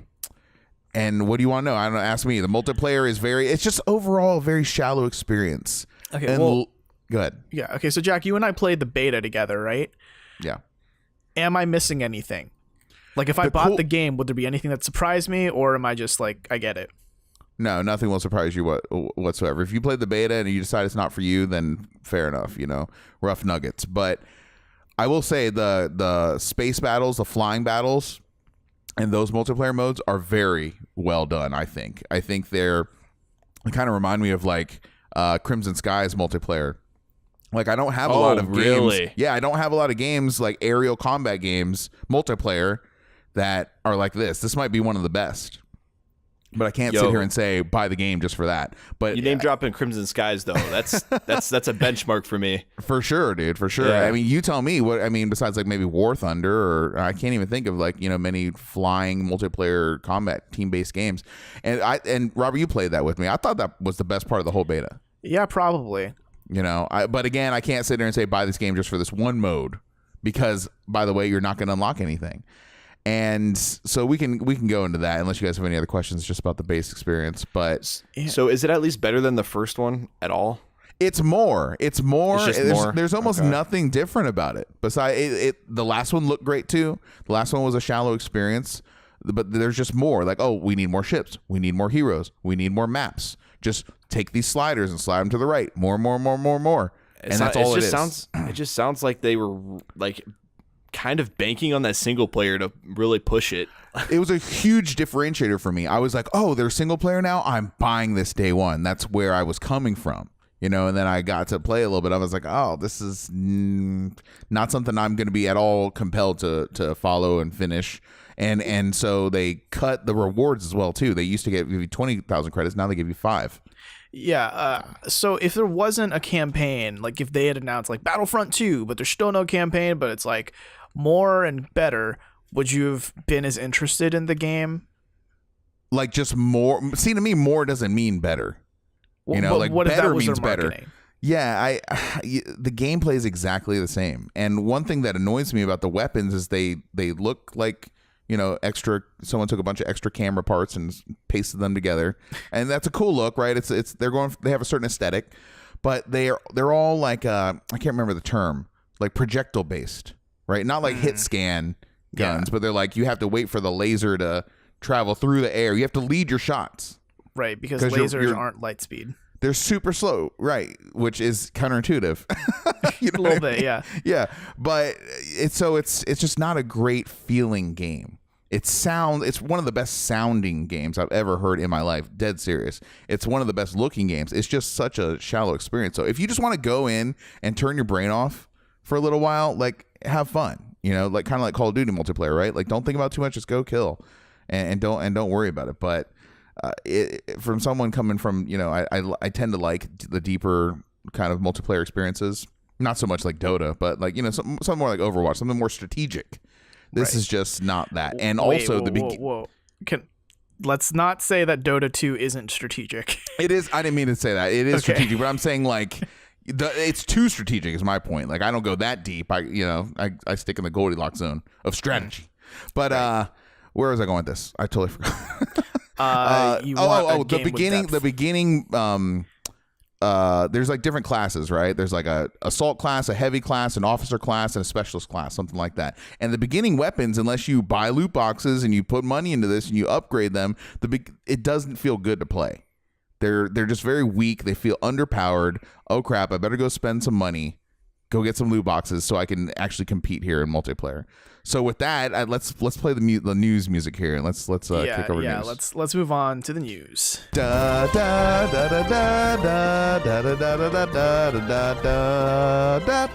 what do you want to know? I don't know. Ask me. The multiplayer is it's just overall a very shallow experience. Okay. And well, go ahead. Yeah. Okay. So Jack, you and I played the beta together, right? Yeah. Am I missing anything? Like if I bought the game, would there be anything that surprised me, or am I just like, I get it? No, nothing will surprise you whatsoever. If you played the beta and you decide it's not for you, then fair enough, rough nuggets. But I will say the space battles, the flying battles, and those multiplayer modes are very well done. I think they kind of remind me of like Crimson Skies multiplayer. Like I don't have a lot of games. Yeah, I don't have a lot of games like aerial combat games multiplayer that are like this. This might be one of the best. But I can't sit here and say buy the game just for that. But you name dropping Crimson Skies though. That's a benchmark for me. For sure, dude. For sure. Yeah. I mean, you tell me what. I mean, besides like maybe War Thunder, or I can't even think of like many flying multiplayer combat team based games. And Robert, you played that with me. I thought that was the best part of the whole beta. Yeah, probably. But again, I can't sit there and say buy this game just for this one mode because, by the way, you're not going to unlock anything. And so we can go into that unless you guys have any other questions just about the base experience. But so is it at least better than the first one at all? It's more. It's just more. There's almost nothing different about it. Besides, the last one looked great too. The last one was a shallow experience, but there's just more. Like, oh, we need more ships. We need more heroes. We need more maps. Just take these sliders and slide them to the right. More. And that's all it is. It just sounds like they were like kind of banking on that single player to really push it. It was a huge differentiator for me. I was like, oh, they're single player now? I'm buying this day one. That's where I was coming from. And then I got to play a little bit. I was like, oh, this is not something I'm going to be at all compelled to follow and finish. And so they cut the rewards as well, too. They used to give you 20,000 credits. Now they give you 5. Yeah. So if there wasn't a campaign, like if they had announced like Battlefront 2, but there's still no campaign, but it's like more and better, would you have been as interested in the game? Like just more. See, to me, more doesn't mean better. Like what better means better. Yeah, the gameplay is exactly the same. And one thing that annoys me about the weapons is they look like extra. Someone took a bunch of extra camera parts and pasted them together, and that's a cool look, right? They have a certain aesthetic, but they're all like I can't remember the term, like projectile based, right? Not like hit scan guns, but they're like you have to wait for the laser to travel through the air. You have to lead your shots. Right, because lasers aren't light speed. They're super slow, right? Which is counterintuitive. A little bit, yeah. Yeah, but it's just not a great feeling game. It's one of the best sounding games I've ever heard in my life. Dead serious. It's one of the best looking games. It's just such a shallow experience. So if you just want to go in and turn your brain off for a little while, like have fun. Like kind of like Call of Duty multiplayer, right? Like don't think about too much, just go kill, and don't worry about it. But from someone coming from, I tend to like the deeper kind of multiplayer experiences. Not so much like Dota, but like, something more like Overwatch, something more strategic. This is just not that. And also let's not say that Dota 2 isn't strategic. It is. I didn't mean to say that. It is strategic, but I'm saying like it's too strategic is my point. Like I don't go that deep. I stick in the Goldilocks zone of strategy. But where was I going with this? I totally forgot. The beginning. There's like different classes, right? There's like a assault class, a heavy class, an officer class, and a specialist class, something like that. And the beginning weapons, unless you buy loot boxes and you put money into this and you upgrade them, it doesn't feel good to play. They're just very weak. They feel underpowered. Oh crap! I better go spend some money, go get some loot boxes so I can actually compete here in multiplayer. So with that, let's play the news music here, and let's kick over news. Let's move on to the news. Da da da da da da da da da da da da da.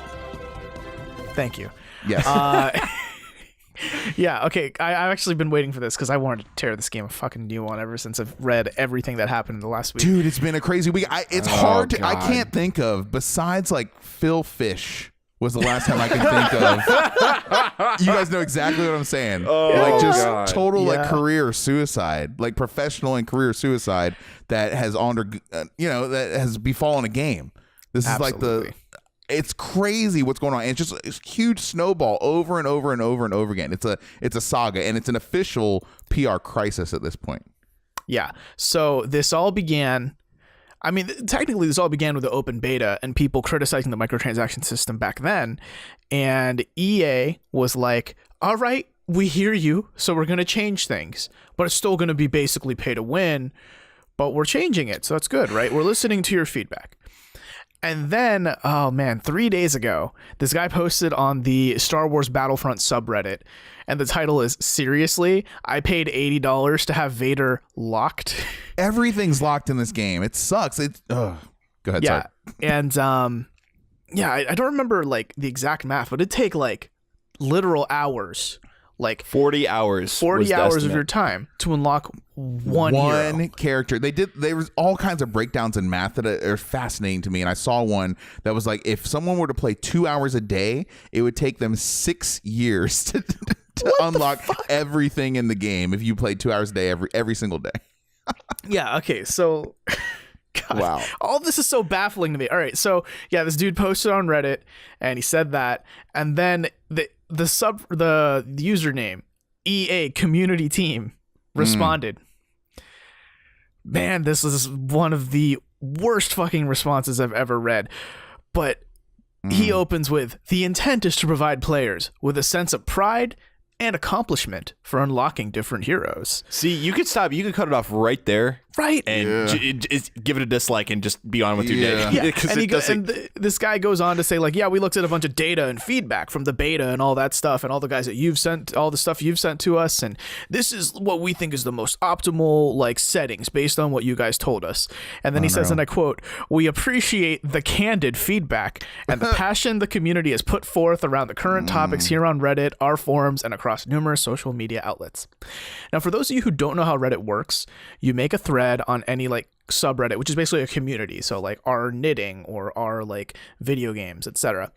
Thank you. Yes. Yeah. Okay. I've actually been waiting for this because I wanted to tear this game a fucking new one ever since I've read everything that happened in the last week. Dude, it's been a crazy week. It's hard to. I can't think of besides like Phil Fish. Was the last time I can think of. You guys know exactly what I'm saying. Total like career suicide, like professional and career suicide that has that has befallen a game. This Absolutely. is like it's crazy what's going on. And it's just a huge snowball over and over and over and over again. It's a saga, and it's an official PR crisis at this point. Yeah. So this all began. I mean, technically, this all began with the open beta and people criticizing the microtransaction system back then. And EA was like, all right, we hear you, so we're going to change things. But it's still going to be basically pay to win, but we're changing it. So that's good, right? We're listening to your feedback. And then, oh man, 3 days ago, this guy posted on the Star Wars Battlefront subreddit, and the title is, "Seriously, I paid $80 to have Vader locked." Everything's locked in this game. It sucks. Go ahead. Yeah. Sorry. And I don't remember like the exact math, but it'd take like literal hours. Like 40 hours. 40 hours of your time to unlock one hero. Character. There was all kinds of breakdowns in math that are fascinating to me. And I saw one that was like, if someone were to play 2 hours a day, it would take them 6 years to unlock everything in the game if you played 2 hours a day every single day. Yeah. Okay. So, God, wow. All this is so baffling to me. All right. So yeah, this dude posted on Reddit and he said that, and then the username EA community team responded. Man, this is one of the worst fucking responses I've ever read. But he opens with, "The intent is to provide players with a sense of pride and accomplishment for unlocking different heroes." See, you could stop. You could cut it off right there. Right. And give it a dislike and just be on with your day. Yeah. This guy goes on to say, like, yeah, we looked at a bunch of data and feedback from the beta and all that stuff, and all the guys that you've sent, all the stuff you've sent to us, and this is what we think is the most optimal like settings based on what you guys told us. And then he says, and I quote, "We appreciate the candid feedback and the passion the community has put forth around the current topics here on Reddit, our forums, and across numerous social media outlets." Now, for those of you who don't know how Reddit works, you make a thread on any like subreddit, which is basically a community, so like our knitting or our like video games, etc.,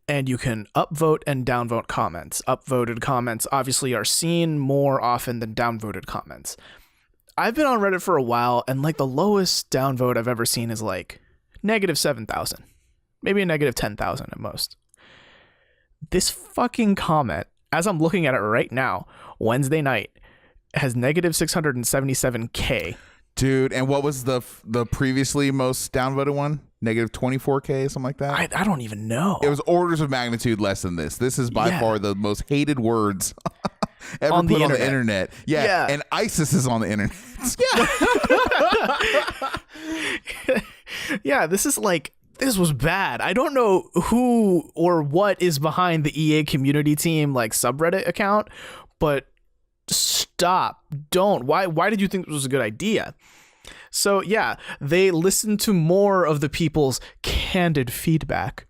and you can upvote and downvote comments. Upvoted comments obviously are seen more often than downvoted comments. I've been on Reddit for a while, and like the lowest downvote I've ever seen is like -7,000, maybe a -10,000 at most. This fucking comment, as I'm looking at it right now, Wednesday night, has -677K. Dude, and what was the previously most downvoted one? -24K, something like that? I don't even know. It was orders of magnitude less than this. This is by far the most hated words ever on put the on the internet. Yeah, and ISIS is on the internet. Yeah. Yeah, this was bad. I don't know who or what is behind the EA community team like subreddit account, but stop. Don't. Why did you think this was a good idea? So yeah, they listened to more of the people's candid feedback.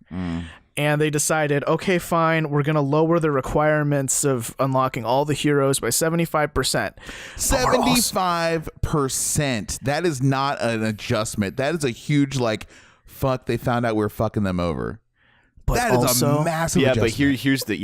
And they decided, okay, fine, we're going to lower the requirements of unlocking all the heroes by 75%. 75%. That is not an adjustment. That is a huge, like, fuck, they found out we were fucking them over. But that also, is a massive adjustment. But here's the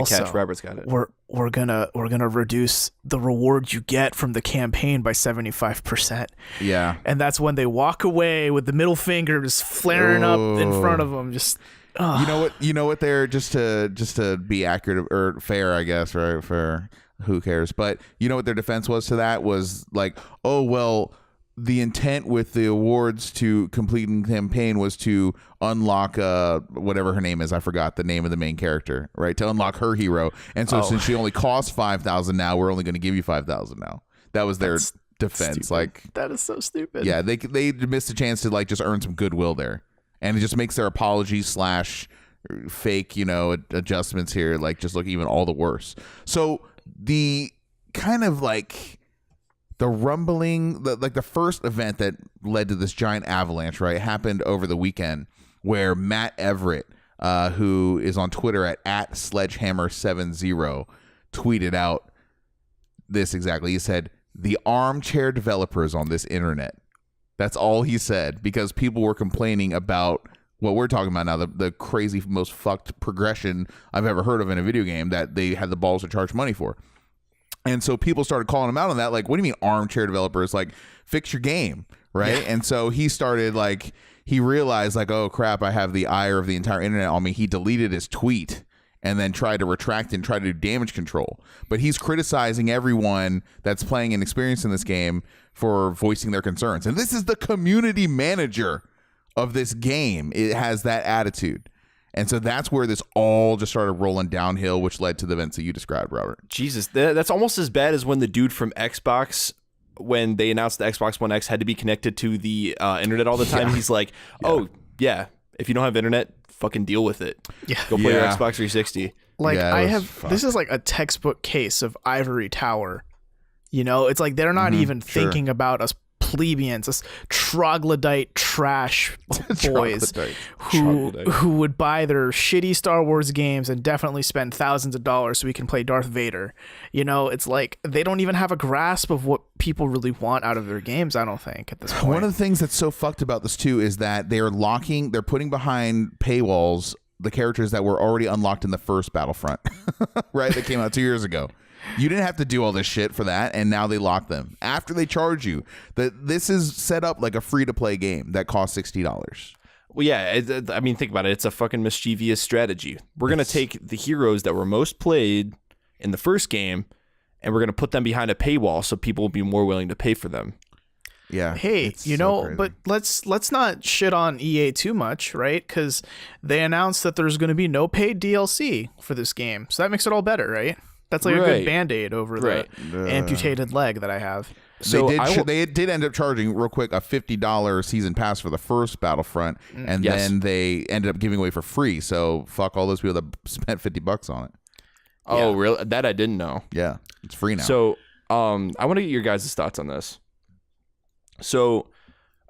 catch. Robert's got it. We're gonna reduce the rewards you get from the campaign by 75%. Yeah. And that's when they walk away with the middle finger just flaring up in front of them. Just You know what? They're just to be accurate or fair, I guess, right? For who cares? But you know what their defense was to that was like, oh well, the intent with the awards to completing the campaign was to unlock whatever her name is. I forgot the name of the main character, right? To unlock her hero. And so since she only costs 5,000 now, we're only going to give you 5,000 now. That was their defense. Stupid. Like, that is so stupid. Yeah, they missed a chance to like just earn some goodwill there. And it just makes their apology / fake, adjustments here like just look even all the worse. So the kind of like the rumbling, the first event that led to this giant avalanche, right, happened over the weekend where Matt Everett, who is on Twitter at @sledgehammer70, tweeted out this exactly. He said, "The armchair developers on this internet." That's all he said, because people were complaining about what we're talking about now, the crazy, most fucked progression I've ever heard of in a video game that they had the balls to charge money for. And so people started calling him out on that. Like, what do you mean armchair developers? Like, fix your game, right? Yeah. And so he started he realized like, oh crap, I have the ire of the entire internet on me. He deleted his tweet and then tried to retract and try to do damage control. But he's criticizing everyone that's playing and experiencing this game for voicing their concerns. And this is the community manager of this game. It has that attitude. And so that's where this all just started rolling downhill, which led to the events that you described, Robert. Jesus, that's almost as bad as when the dude from Xbox when they announced the Xbox One X had to be connected to the internet all the time, he's like, oh, yeah, if you don't have internet, fucking deal with it. Yeah. Go play your Xbox 360. Like, this is like a textbook case of ivory tower. You know, it's like they're not even thinking about us plebeians, us troglodyte trash boys who would buy their shitty Star Wars games and definitely spend thousands of dollars so we can play Darth Vader. You know, it's like they don't even have a grasp of what people really want out of their games, I don't think, at this point. One of the things that's so fucked about this too is that they're putting behind paywalls the characters that were already unlocked in the first Battlefront, right? That came out 2 years ago. You didn't have to do all this shit for that, and now they lock them after they charge you. This is set up like a free-to-play game that costs $60. Well, yeah, I mean, think about it. It's a fucking mischievous strategy. We're going to take the heroes that were most played in the first game, and we're going to put them behind a paywall so people will be more willing to pay for them. Yeah. Hey, you know, but let's not shit on EA too much, right? Because they announced that there's going to be no paid DLC for this game. So that makes it all better, right? That's like a good Band-Aid over the amputated leg that I have. So they did end up charging, real quick, a $50 season pass for the first Battlefront, and then they ended up giving away for free. So fuck all those people that spent $50 on it. Oh, really? That I didn't know. Yeah, it's free now. So I want to get your guys' thoughts on this. So,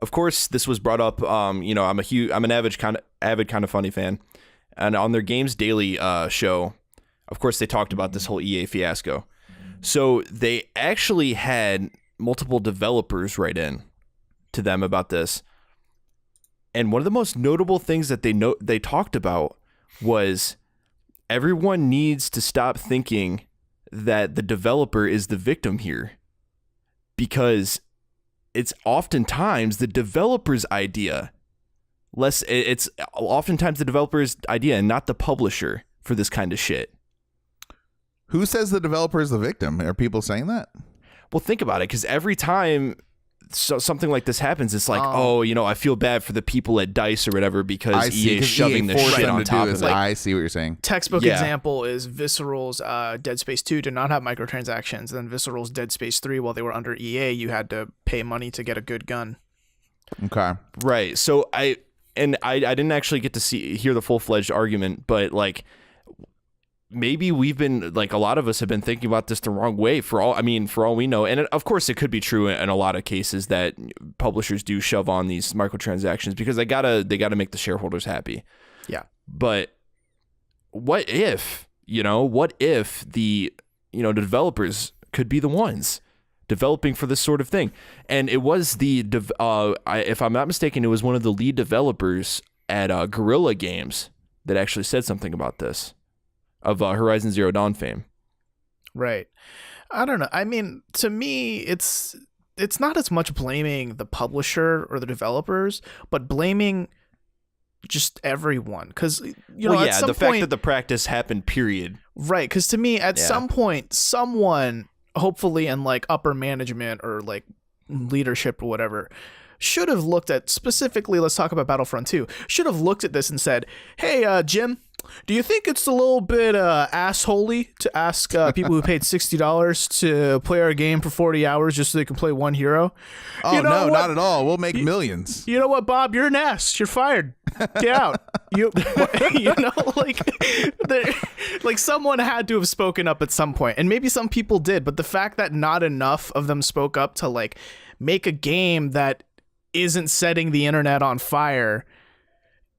of course, this was brought up. You know, I'm an avid kind of funny fan, and on their Games Daily show, of course, they talked about this whole EA fiasco. So they actually had multiple developers write in to them about this. And one of the most notable things that they talked about was everyone needs to stop thinking that the developer is the victim here, because it's oftentimes the developer's idea. It's oftentimes the developer's idea and not the publisher for this kind of shit. Who says the developer is the victim? Are people saying that? Well, think about it, because every time something like this happens, it's like, oh, you know, I feel bad for the people at DICE or whatever because EA is shoving this shit on top of it. I see what you're saying. Textbook example is Visceral's Dead Space 2 did not have microtransactions. Then Visceral's Dead Space 3, while they were under EA, you had to pay money to get a good gun. Okay. Right. So I didn't actually get to hear the full-fledged argument, but like, maybe we've been, like, a lot of us have been thinking about this the wrong way for all we know. And of course it could be true in a lot of cases that publishers do shove on these microtransactions because they gotta make the shareholders happy. Yeah. But what if the developers could be the ones developing for this sort of thing? And it was if I'm not mistaken, it was one of the lead developers at Guerrilla Games that actually said something about this, of Horizon Zero Dawn fame. Right. I don't know. I mean, to me, it's not as much blaming the publisher or the developers, but blaming just everyone. Because, at some the point, fact that the practice happened, period. Right. Because to me, at some point, someone, hopefully in like upper management or like leadership or whatever, should have looked at, specifically, let's talk about Battlefront 2, should have looked at this and said, hey, Jim, do you think it's a little bit assholey to ask people who paid $60 to play our game for 40 hours just so they can play one hero? Oh, no, not at all. We'll make millions. You know what, Bob? You're an ass. You're fired. Get out. Like someone had to have spoken up at some point, and maybe some people did, but the fact that not enough of them spoke up to like make a game that isn't setting the internet on fire,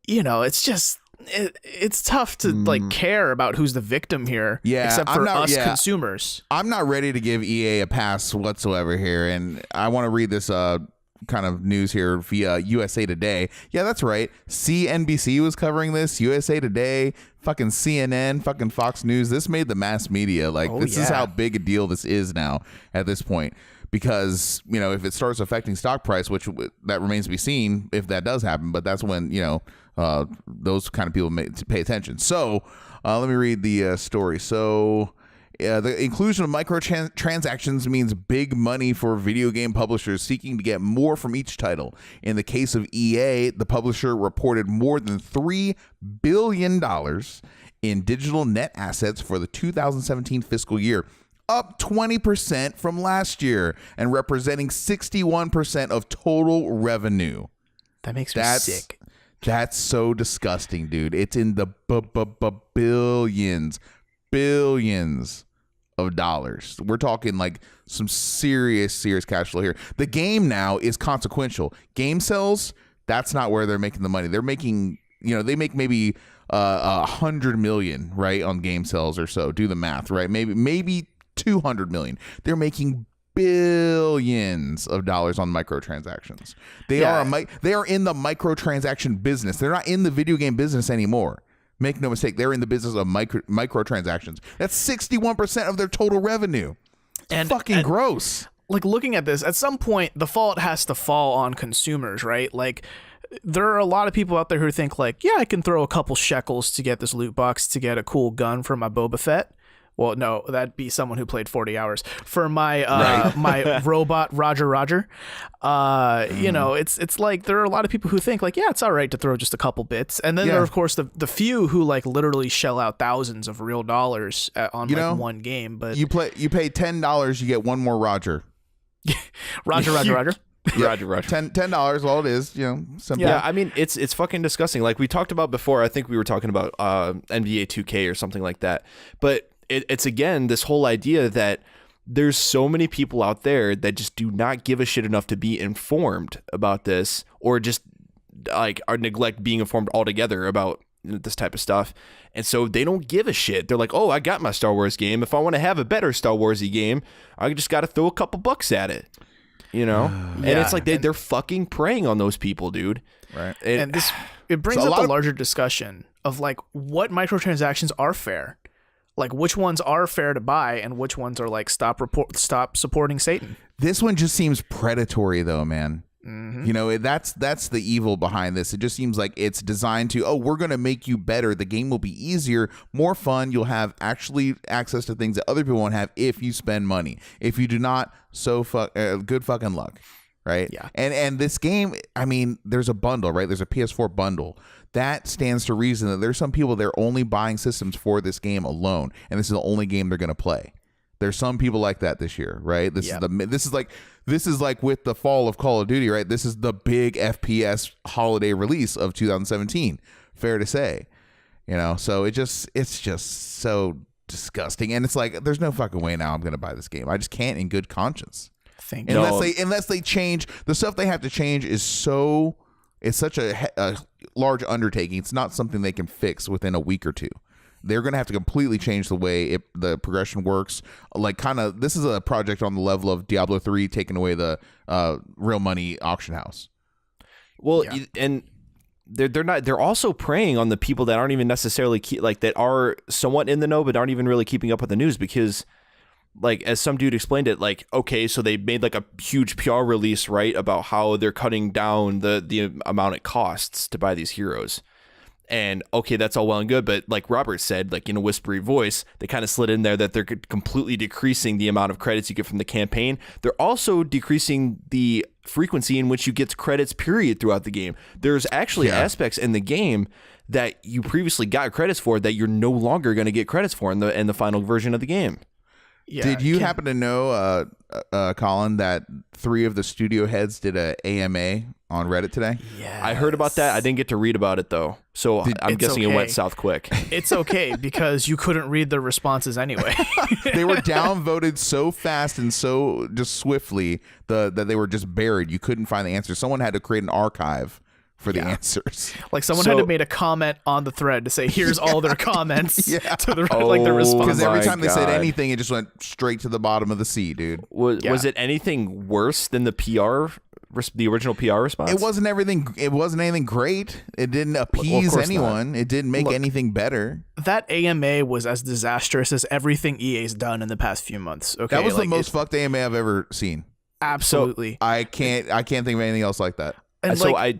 it's just... It's tough to like care about who's the victim here, except for us consumers. I'm not ready to give EA a pass whatsoever here, and I want to read this kind of news here via USA Today. Yeah, that's right. CNBC was covering this. USA Today, fucking CNN, fucking Fox News. This made the mass media. This is how big a deal this is now at this point. Because, if it starts affecting stock price, which that remains to be seen if that does happen, but that's when, those kind of people pay attention. So let me read the story. So the inclusion of microtransactions means big money for video game publishers seeking to get more from each title. In the case of EA, the publisher reported more than $3 billion in digital net assets for the 2017 fiscal year, up 20% from last year and representing 61% of total revenue. That makes me sick. That's so disgusting, dude. It's in the billions of dollars. We're talking like some serious cash flow here. The game now is consequential. Game sales, that's not where they're making the money. They're making, they make maybe 100 million, right, on game sales or so. Do the math, right? Maybe 200 million. They're making billions of dollars on microtransactions. They are in the microtransaction business. They're not in the video game business anymore. Make no mistake, they're in the business of microtransactions. That's 61% of their total revenue. It's fucking gross. Like, looking at this, at some point, the fault has to fall on consumers, right? Like, there are a lot of people out there who think like, yeah, I can throw a couple shekels to get this loot box to get a cool gun for my Boba Fett. Well, no, that'd be someone who played 40 hours. For my my robot Roger. It's like there are a lot of people who think like, yeah, it's all right to throw just a couple bits. And then there are, of course, the few who like literally shell out thousands of real dollars on one game. But you pay $10, you get one more Roger. Roger. Roger. $10, all it is, simple. Yeah, I mean, it's fucking disgusting. Like we talked about before, I think we were talking about NBA 2K or something like that. But it's again this whole idea that there's so many people out there that just do not give a shit enough to be informed about this, or just like are neglect being informed altogether about this type of stuff. And so they don't give a shit. They're like, oh, I got my Star Wars game. If I want to have a better Star Warsy game, I just got to throw a couple bucks at it. And it's like they're fucking preying on those people, dude. Right. And it brings up a larger discussion of like what microtransactions are fair. Like which ones are fair to buy and which ones are like stop supporting Satan. This one just seems predatory though, man. Mm-hmm. That's the evil behind this. It just seems like it's designed to, we're going to make you better. The game will be easier, more fun. You'll have actually access to things that other people won't have if you spend money. If you do not, good fucking luck. Right. Yeah. And this game, I mean, there's a bundle, right? There's a PS4 bundle. That stands to reason that there's some people, they're only buying systems for this game alone, and this is the only game they're going to play. There's some people like that this year, right? This is like with the fall of Call of Duty, right? This is the big FPS holiday release of 2017. Fair to say, So it's just so disgusting, and it's like there's no fucking way now I'm going to buy this game. I just can't in good conscience. Unless they change the stuff they have to change it's such a large undertaking. It's not something they can fix within a week or two. They're going to have to completely change the way the progression works. Like this is a project on the level of Diablo 3 taking away the real money auction house. Well, and they're also preying on the people that aren't even necessarily that are somewhat in the know but aren't even really keeping up with the news, because like as some dude explained it, like, okay, so they made like a huge PR release, right, about how they're cutting down the amount it costs to buy these heroes. And okay, that's all well and good, but like Robert said, like in a whispery voice, they kind of slid in there that they're completely decreasing the amount of credits you get from the campaign. They're also decreasing the frequency in which you get credits, period, throughout the game. There's actually aspects in the game that you previously got credits for that you're no longer going to get credits for in the final version of the game. Yeah, did you happen to know, Colin, that 3 of the studio heads did a AMA on Reddit today? Yeah, I heard about that. I didn't get to read about it though, so I'm guessing it went south quick. It's okay because you couldn't read their responses anyway. They were downvoted so fast and so just swiftly that they were just buried. You couldn't find the answer. Someone had to create an archive for the answers. Like someone had to made a comment on the thread to say, here's all their comments to the their response. Because every time they said anything, it just went straight to the bottom of the sea, dude. Was it anything worse than the original PR response? It wasn't anything great. It didn't appease anyone. It didn't make anything better. That AMA was as disastrous as everything EA's done in the past few months. Okay, that was the most fucked AMA I've ever seen. Absolutely. So I can't think of anything else like that. And so I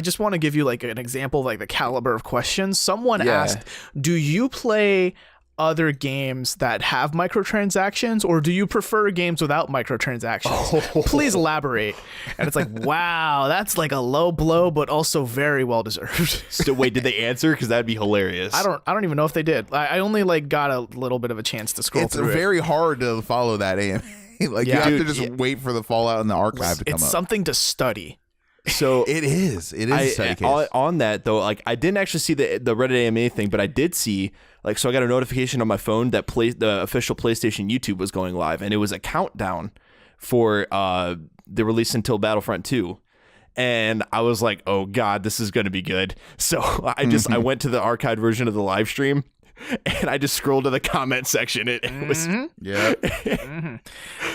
just want to give you like an example of like the caliber of questions. Someone asked, do you play other games that have microtransactions, or do you prefer games without microtransactions? Please elaborate. And it's like, wow, that's like a low blow, but also very well deserved. So wait, did they answer? Because that'd be hilarious. I don't even know if they did. I only like got a little bit of a chance to scroll through. It's very hard to follow that AMA. Like you have to just wait for the fallout in the archive to come up. It's something to study. So it is a study case. On that though, like I didn't actually see the Reddit AMA thing, but I did see so I got a notification on my phone that the official PlayStation YouTube was going live, and it was a countdown for the release until Battlefront 2. And I was like, oh God, this is going to be good. So I went to the archived version of the live stream, and I just scrolled to the comment section. It was Hey,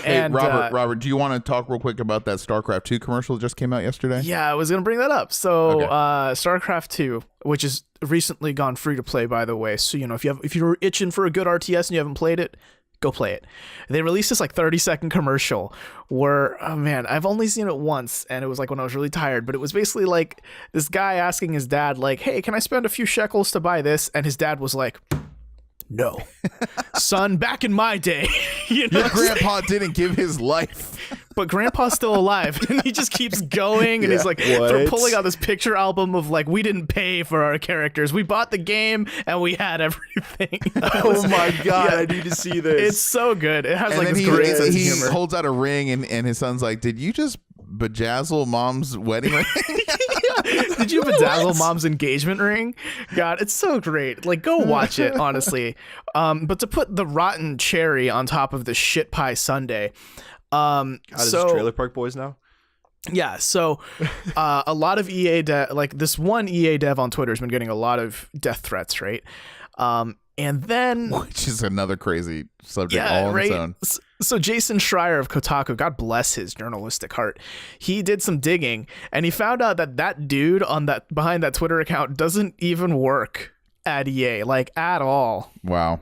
And Robert, do you want to talk real quick about that StarCraft 2 commercial that just came out yesterday? Yeah, I was gonna bring that up. So StarCraft 2, which is recently gone free to play, by the way. So if you're itching for a good RTS and you haven't played it, go play it. They released this like 30-second commercial where, oh man, I've only seen it once, and it was like when I was really tired, but it was basically like this guy asking his dad, like, hey, can I spend a few shekels to buy this? And his dad was like, no. Son, back in my day, Your grandpa didn't give his life. but grandpa's still alive, and he just keeps going, and he's like pulling out this picture album of like, we didn't pay for our characters, we bought the game and we had everything. Oh my God, I need to see this. It's so good. It has And like then this great sense of he humor. holds out a ring, and his son's like, did you just bejazzle mom's wedding ring? Did you bedazzle mom's engagement ring? God, it's so great. Like, go watch it, honestly. But to put the rotten cherry on top of the shit pie sundae, God, is this Trailer Park Boys now? yeah, so a lot of EA like this one EA dev on Twitter has been getting a lot of death threats, right? And then, Which is another crazy subject all on its own. So Jason Schreier of Kotaku, God bless his journalistic heart, he did some digging, and he found out that dude behind that Twitter account doesn't even work at EA, like at all. Wow.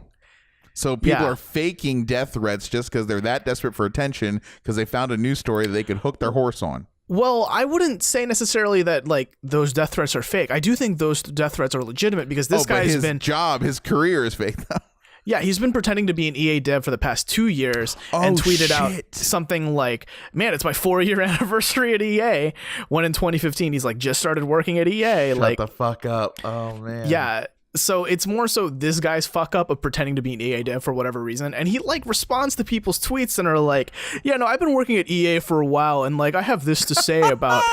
So people are faking death threats just because they're that desperate for attention because they found a news story that they could hook their horse on. Well, I wouldn't say necessarily that like those death threats are fake. I do think those death threats are legitimate because this guy's been his career is fake though. Yeah, he's been pretending to be an EA dev for the past 2 years and tweeted out something like, man, it's my 4-year anniversary at EA, when in 2015 he's like just started working at EA. Shut the fuck up. Oh man. Yeah. So it's more so this guy's fuck up of pretending to be an EA dev for whatever reason, and he like responds to people's tweets and are like, yeah, no, I've been working at EA for a while, and like I have this to say about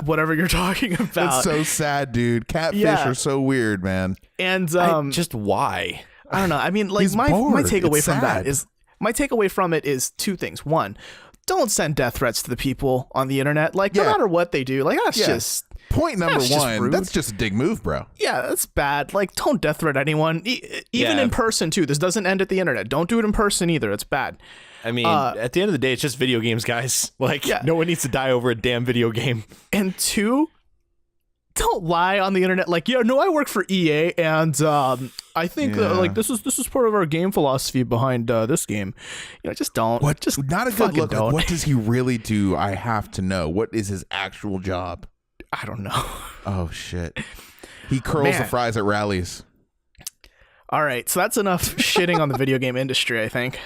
whatever you're talking about. That's so sad, dude. Catfish are so weird, man. And just why? I don't know. I mean, like my takeaway from that is two things. One, don't send death threats to the people on the internet. Like no matter what they do, like that's just point number one. Rude. That's just a dig move, bro. Yeah, that's bad. Like don't death threat anyone, even in person too. This doesn't end at the internet. Don't do it in person either. It's bad. I mean, at the end of the day, it's just video games, guys. Like no one needs to die over a damn video game. And two, don't lie on the internet like, yeah, no, I work for EA, and I think like this is part of our game philosophy behind this game. Just don't. What? Just not a good look. Like, what does he really do? I have to know. What is his actual job? I don't know. Oh shit. He curls the fries at rallies. All right, so that's enough shitting on the video game industry, I think.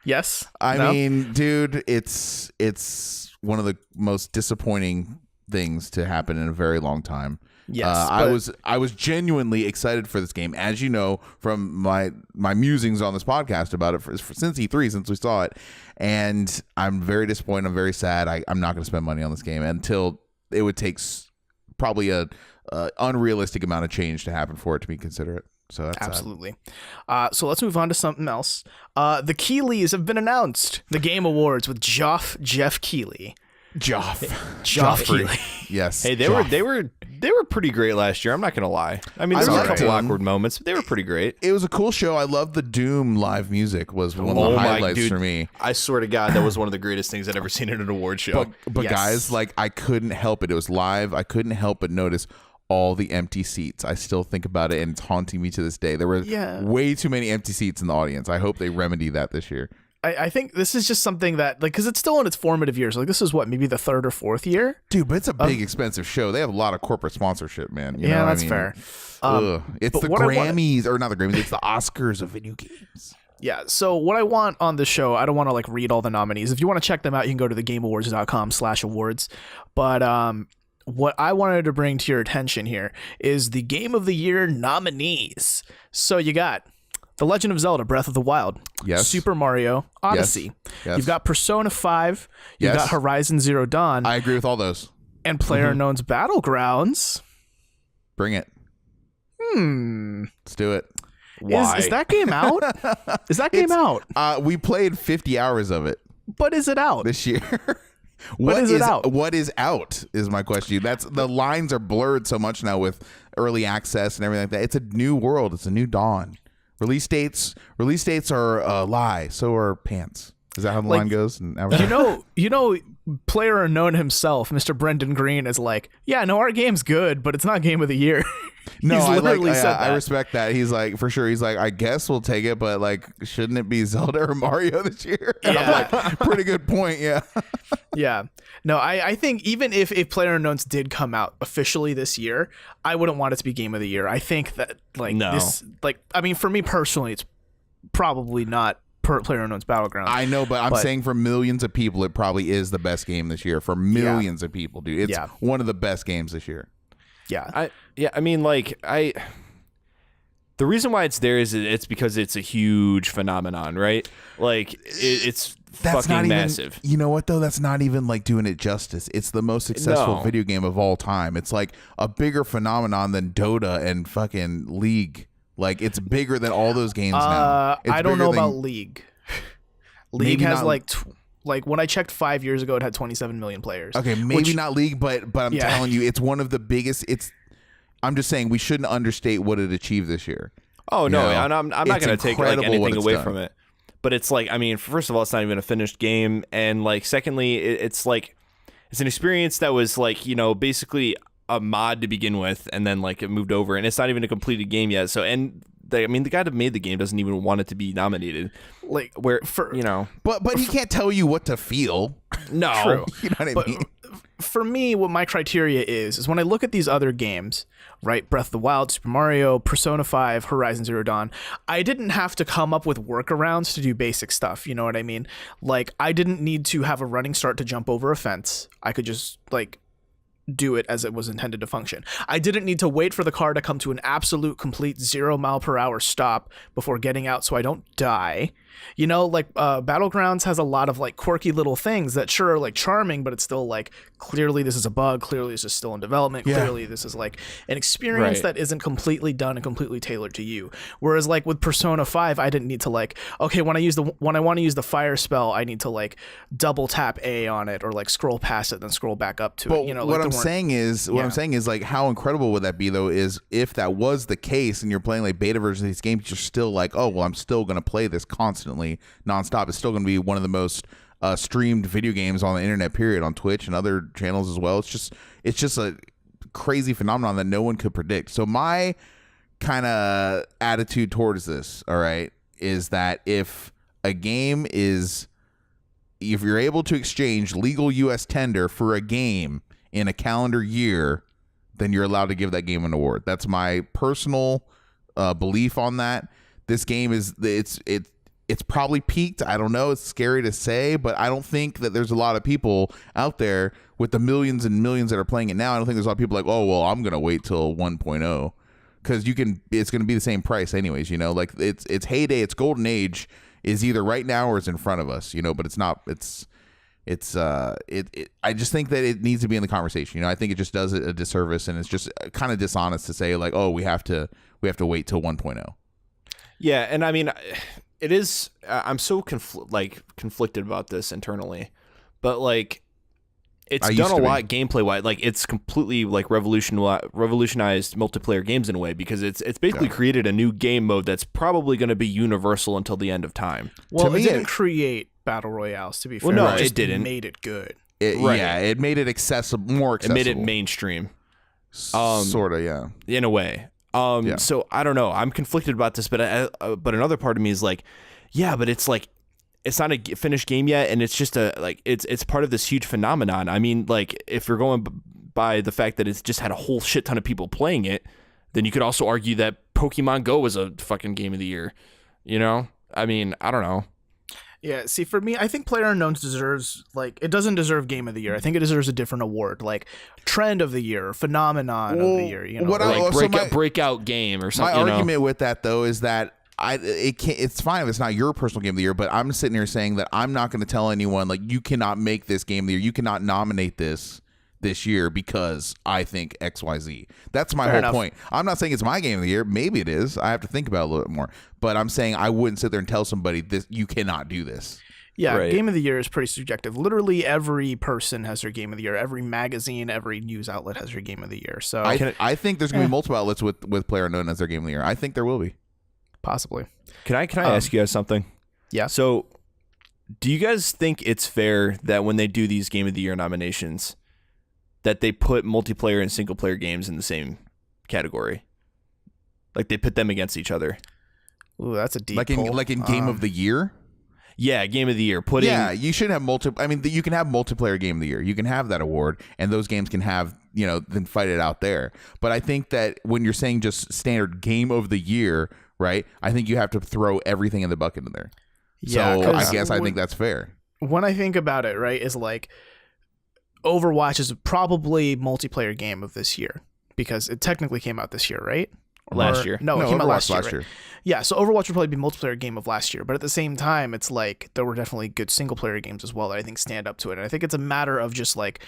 Yes? I mean, dude, it's one of the most disappointing things to happen in a very long time. Yes, I was genuinely excited for this game, as you know from my musings on this podcast about it since E3, since we saw it, and I'm very disappointed. I'm very sad. I'm not going to spend money on this game until it would take probably a unrealistic amount of change to happen for it to be considerate. So that's absolutely. So let's move on to something else. The Keeleys have been announced. The Game Awards with Jeff Keighley. Joff Keighley. Yes. Hey, they were pretty great last year. I'm not gonna lie. I mean, there was a couple awkward moments, but they were pretty great. It was a cool show. I love the Doom live music. Was one of the highlights for me. I swear to God, that was one of the greatest things I'd ever seen at an award show. But guys, like I couldn't help it. It was live. I couldn't help but notice all the empty seats. I still think about it, and it's haunting me to this day. There were way too many empty seats in the audience. I hope they remedy that this year. I think this is just something that, like, because it's still in its formative years. Like, this is what, maybe the 3rd or 4th year? Dude, but it's a big, expensive show. They have a lot of corporate sponsorship, man. You know that's fair. fair. It's the Grammys, or not the Grammys, it's the Oscars of video games. Yeah, so what I want on the show, I don't want to, like, read all the nominees. If you want to check them out, you can go to thegameawards.com/awards. But what I wanted to bring to your attention here is the Game of the Year nominees. So you got The Legend of Zelda Breath of the Wild. Yes. Super Mario Odyssey. Yes. You've got Persona 5. You've got Horizon Zero Dawn. I agree with all those. And PlayerUnknown's Battlegrounds. Bring it. Let's do it. Is that game out? Is that game out? We played 50 hours of it. But is it out? This year. What is it out? What is out is my question. That's the lines are blurred so much now with early access and everything like that. It's a new world. It's a new dawn. Release dates are a lie. So are pants. Is that how the line goes? You know, PlayerUnknown himself, Mr. Brendan Green, is like, yeah, no, our game's good, but it's not Game of the Year. No, He's literally said that. I respect that. He's like, for sure. He's like, I guess we'll take it, but like, shouldn't it be Zelda or Mario this year? And I'm like, pretty good point. Yeah. Yeah. No, I think even if PlayerUnknown's did come out officially this year, I wouldn't want it to be Game of the Year. I think that for me personally, it's probably not PlayerUnknown's Battlegrounds. I know, but I'm saying for millions of people, it probably is the best game this year. For millions of people, dude, it's one of the best games this year. Yeah. The reason why it's there is it's because it's a huge phenomenon, right? Like it's fucking massive. You know what though? That's not even like doing it justice. It's the most successful video game of all time. It's like a bigger phenomenon than Dota and fucking League. Like it's bigger than all those games now. I don't know about League. League has like when I checked 5 years ago, it had 27 million players. Okay, maybe not League, but I'm telling you, it's one of the biggest. I'm just saying we shouldn't understate what it achieved this year. Oh no, I'm not going to take like anything away from it. But it's like, I mean, first of all, it's not even a finished game, and like, secondly, it's like it's an experience that was like, you know, basically a mod to begin with, and then like it moved over, and it's not even a completed game yet. So, and the guy that made the game doesn't even want it to be nominated. Like, but he can't tell you what to feel. No, true. You know what I mean? For me, what my criteria is when I look at these other games, right? Breath of the Wild, Super Mario, Persona 5, Horizon Zero Dawn, I didn't have to come up with workarounds to do basic stuff. You know what I mean? Like, I didn't need to have a running start to jump over a fence. I could just, like, do it as it was intended to function. I didn't need to wait for the car to come to an absolute complete 0 mile per hour stop before getting out so I don't die. You know, like Battlegrounds has a lot of like quirky little things that sure are like charming, but it's still like clearly this is a bug, clearly this is still in development, clearly this is like an experience that isn't completely done and completely tailored to you. Whereas like with Persona 5, I didn't need to like, okay, when I want to use the fire spell, I need to like double tap A on it or like scroll past it then scroll back up to it. You know, what I'm saying is like how incredible would that be though is if that was the case and you're playing like beta versions of these games, you're still like, oh well, I'm still gonna play this constantly nonstop. It's still going to be one of the most streamed video games on the internet, period, on Twitch and other channels as well. It's just a crazy phenomenon that no one could predict. So my kind of attitude towards this, all right, is that if you're able to exchange legal U.S. tender for a game in a calendar year, then you're allowed to give that game an award. That's my personal belief on that. This game it's probably peaked. I don't know. It's scary to say, but I don't think that there's a lot of people out there with the millions and millions that are playing it now. I don't think there's a lot of people like, oh, well, I'm going to wait till 1.0 because it's going to be the same price anyways, you know, like it's heyday. It's golden age is either right now or it's in front of us, you know, but it's not, I just think that it needs to be in the conversation. You know, I think it just does it a disservice and it's just kind of dishonest to say like, oh, we have to wait till 1.0. Yeah. And I mean, it is. I'm so conflicted about this internally, but like it's done a lot gameplay wise. Like it's completely like revolutionized multiplayer games in a way because it's basically created a new game mode that's probably going to be universal until the end of time. Well, it didn't create battle royales. To be fair, well, no, it didn't. Made it good. Yeah, it made it more accessible. It made it mainstream. Sort of, yeah. In a way. So I don't know. I'm conflicted about this, but another part of me is like, yeah, but it's like it's not a finished game yet, and it's just it's part of this huge phenomenon. I mean, like, if you're going by the fact that it's just had a whole shit ton of people playing it, then you could also argue that Pokemon Go was a fucking game of the year. You know? I mean, I don't know. Yeah, see, for me, I think PlayerUnknown's deserves, it doesn't deserve Game of the Year. I think it deserves a different award, like Trend of the Year, Phenomenon of the Year, you know? Breakout game or something. My argument with that, though, is that it's fine if it's not your personal Game of the Year, but I'm sitting here saying that I'm not going to tell anyone, like, you cannot make this Game of the Year. You cannot nominate this year because I think XYZ. That's my whole point. I'm not saying it's my Game of the Year. Maybe it is. I have to think about it a little bit more. But I'm saying I wouldn't sit there and tell somebody this. You cannot do this. Yeah, right. Game of the Year is pretty subjective. Literally every person has their Game of the Year. Every magazine, every news outlet has their Game of the Year. So I think there's going to be multiple outlets with PlayerUnknown as their Game of the Year. I think there will be. Possibly. Can I ask you guys something? Yeah. So do you guys think it's fair that when they do these Game of the Year nominations, that they put multiplayer and single player games in the same category? Like they put them against each other. Ooh, that's a deep pull. Like in Game of the Year? Yeah, Game of the Year. You should have you can have multiplayer Game of the Year. You can have that award, and those games can have, then fight it out there. But I think that when you're saying just standard Game of the Year, right, I think you have to throw everything in the bucket in there. Yeah, so I guess I think that's fair. When I think about it, right, is like Overwatch is probably multiplayer game of this year because it technically came out this year, right? Last year. No, it came out last year. Right? Yeah, so Overwatch would probably be multiplayer game of last year, but at the same time, it's like there were definitely good single player games as well that I think stand up to it. And I think it's a matter of just like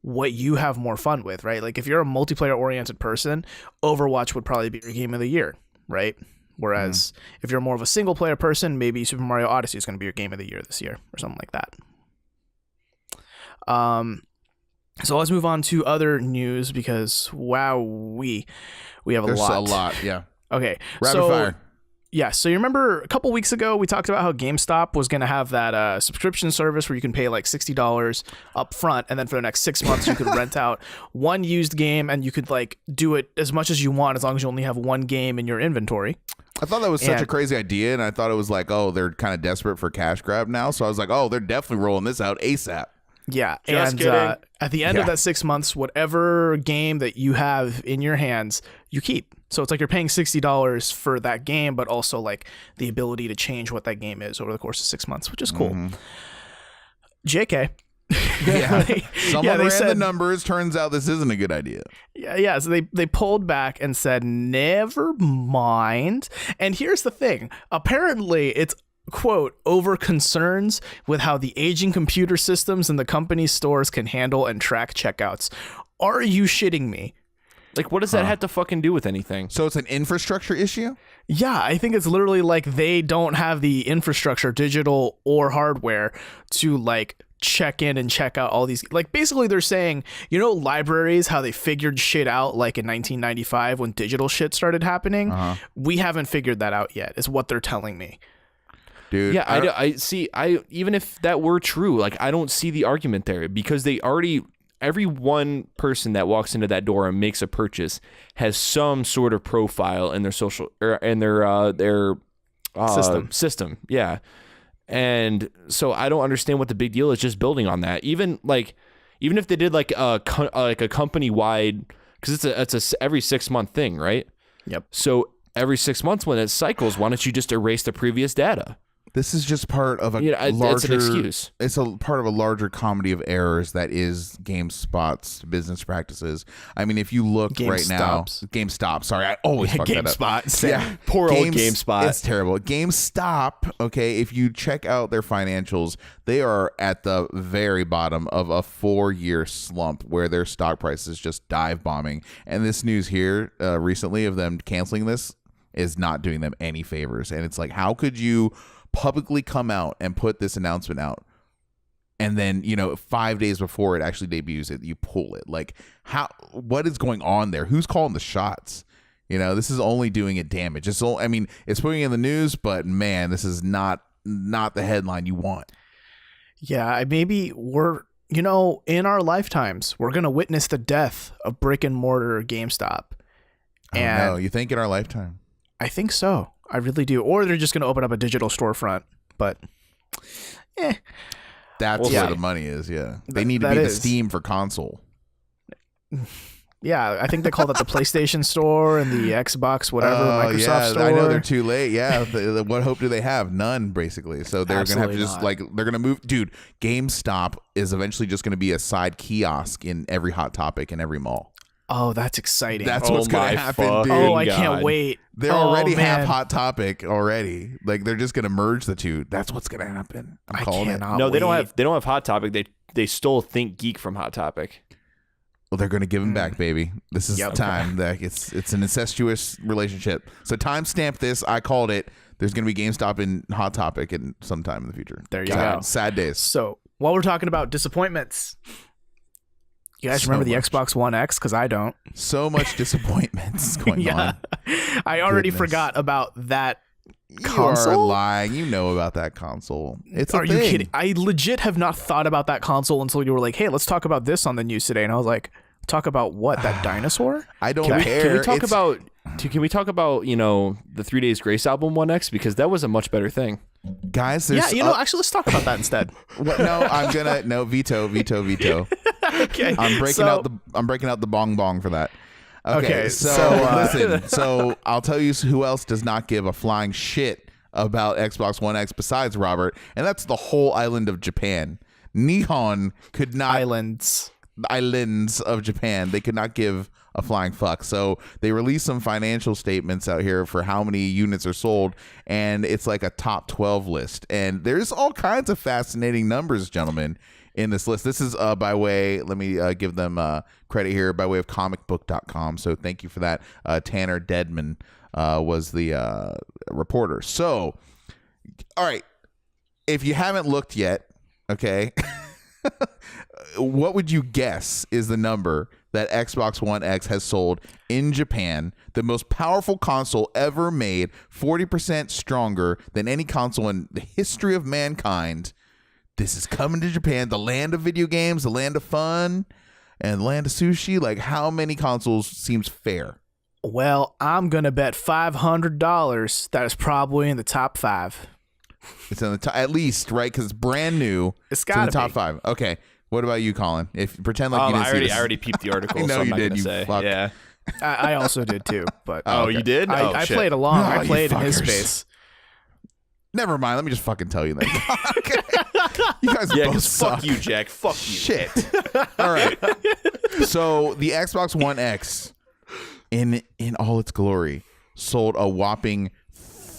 what you have more fun with, right? Like if you're a multiplayer oriented person, Overwatch would probably be your game of the year, right? Whereas if you're more of a single player person, maybe Super Mario Odyssey is going to be your game of the year this year or something like that. So let's move on to other news because we have There's a lot. a lot, yeah. Okay. Rapid fire. Yeah, so you remember a couple weeks ago we talked about how GameStop was going to have that subscription service where you can pay like $60 up front, and then for the next 6 months you could rent out one used game and you could like do it as much as you want as long as you only have one game in your inventory. I thought that was such a crazy idea, and I thought it was like, oh, they're kind of desperate for cash grab now. So I was like, oh, they're definitely rolling this out ASAP. Yeah, Just and kidding. At the end of that 6 months, whatever game that you have in your hands, you keep. So it's like you're paying $60 for that game, but also like the ability to change what that game is over the course of 6 months, which is cool. JK. Yeah, someone ran said, the numbers. Turns out this isn't a good idea. Yeah. So they pulled back and said, never mind. And here's the thing. Apparently, it's quote over concerns with how the aging computer systems in the company's stores can handle and track checkouts. Are you shitting me? Like, what does that have to fucking do with anything? So it's an infrastructure issue? Yeah, I think it's literally like they don't have the infrastructure, digital or hardware, to like check in and check out all these. Like basically they're saying, libraries, how they figured shit out like in 1995 when digital shit started happening. We haven't figured that out yet, is what they're telling me. Dude, yeah, I see. Even if that were true, like I don't see the argument there because every one person that walks into that door and makes a purchase has some sort of profile in their social or in their system. Yeah, and so I don't understand what the big deal is. Just building on that, even if they did like a company wide, because it's a every 6 month thing, right? Yep. So every 6 months when it cycles, why don't you just erase the previous data? This is just part of a larger. It's an excuse. It's a part of a larger comedy of errors that is GameSpot's business practices. I mean, if you look right now, GameStop. Sorry, I always fuck that up. GameSpot. Yeah, poor old GameSpot. It's terrible. GameStop. Okay, if you check out their financials, they are at the very bottom of a 4-year slump where their stock price is just dive bombing. And this news here recently of them canceling this is not doing them any favors. And it's like, how could you publicly come out and put this announcement out and then 5 days before it actually debuts it you pull it? Like, what is going on there? Who's calling the shots? This is only doing it damage. It's putting it in the news, but man, this is not the headline you want. Yeah, maybe we're in our lifetimes we're gonna witness the death of brick and mortar GameStop. No, you think in our lifetime? I think so. I really do. Or they're just going to open up a digital storefront. But That's where the money is. Yeah, they need to be the Steam for console. Yeah, I think they call that the PlayStation Store and the Xbox whatever Microsoft Store. I know they're too late. Yeah, what hope do they have? None, basically. So they're gonna have to just they're gonna move. Dude, GameStop is eventually just gonna be a side kiosk in every Hot Topic in every mall. Oh, that's exciting. That's what's gonna happen, dude. Oh, I can't wait. They already have Hot Topic already. Like they're just gonna merge the two. That's what's gonna happen. I'm calling it. No, they don't have Hot Topic. They stole Think Geek from Hot Topic. Well, they're going to give him back, baby. This is time. It's an incestuous relationship. So timestamp this. I called it. There's going to be GameStop and Hot Topic in sometime in the future. There you go. Sad days. So while we're talking about disappointments, you guys remember the Xbox One X? Because I don't. So much disappointments going on. I already forgot about that console. You are lying. You know about that console. It's Are you kidding? I legit have not thought about that console until you were like, hey, let's talk about this on the news today. And I was like, talk about what? That dinosaur? I don't care. Can we talk about, the 3 Days Grace album 1X? Because that was a much better thing. Guys, actually, let's talk about that instead. Veto. Okay. I'm breaking out the bong bong for that. Okay, so listen. So I'll tell you who else does not give a flying shit about Xbox One X besides Robert, and that's the whole island of Japan. Nihon could not islands of Japan. They could not give a flying fuck. So they released some financial statements out here for how many units are sold, and it's like a top 12 list. And there's all kinds of fascinating numbers, gentlemen, in this list. This is by way, let me give them credit here, by way of comicbook.com. So thank you for that. Tanner Deadman was the reporter. So, all right, if you haven't looked yet, okay, what would you guess is the number that Xbox One X has sold in Japan, the most powerful console ever made, 40% stronger than any console in the history of mankind? This is coming to Japan, the land of video games, the land of fun, and the land of sushi. Like, how many consoles seems fair? Well, I'm going to bet $500 that is probably in the top 5. It's in the top, at least, right? Because it's brand new. It's got to be. In the top 5. Okay. What about you, Colin? If pretend like you didn't see this. I already peeped the article. I know so I'm you not did. Gonna say. Fuck. Yeah. I also did too. But okay. You did? I played along. I played in his space. Never mind. Let me just fucking tell you that. Okay. You guys both suck. Fuck you, Jack. Fuck you. Shit. All right. So the Xbox One X, in all its glory, sold a whopping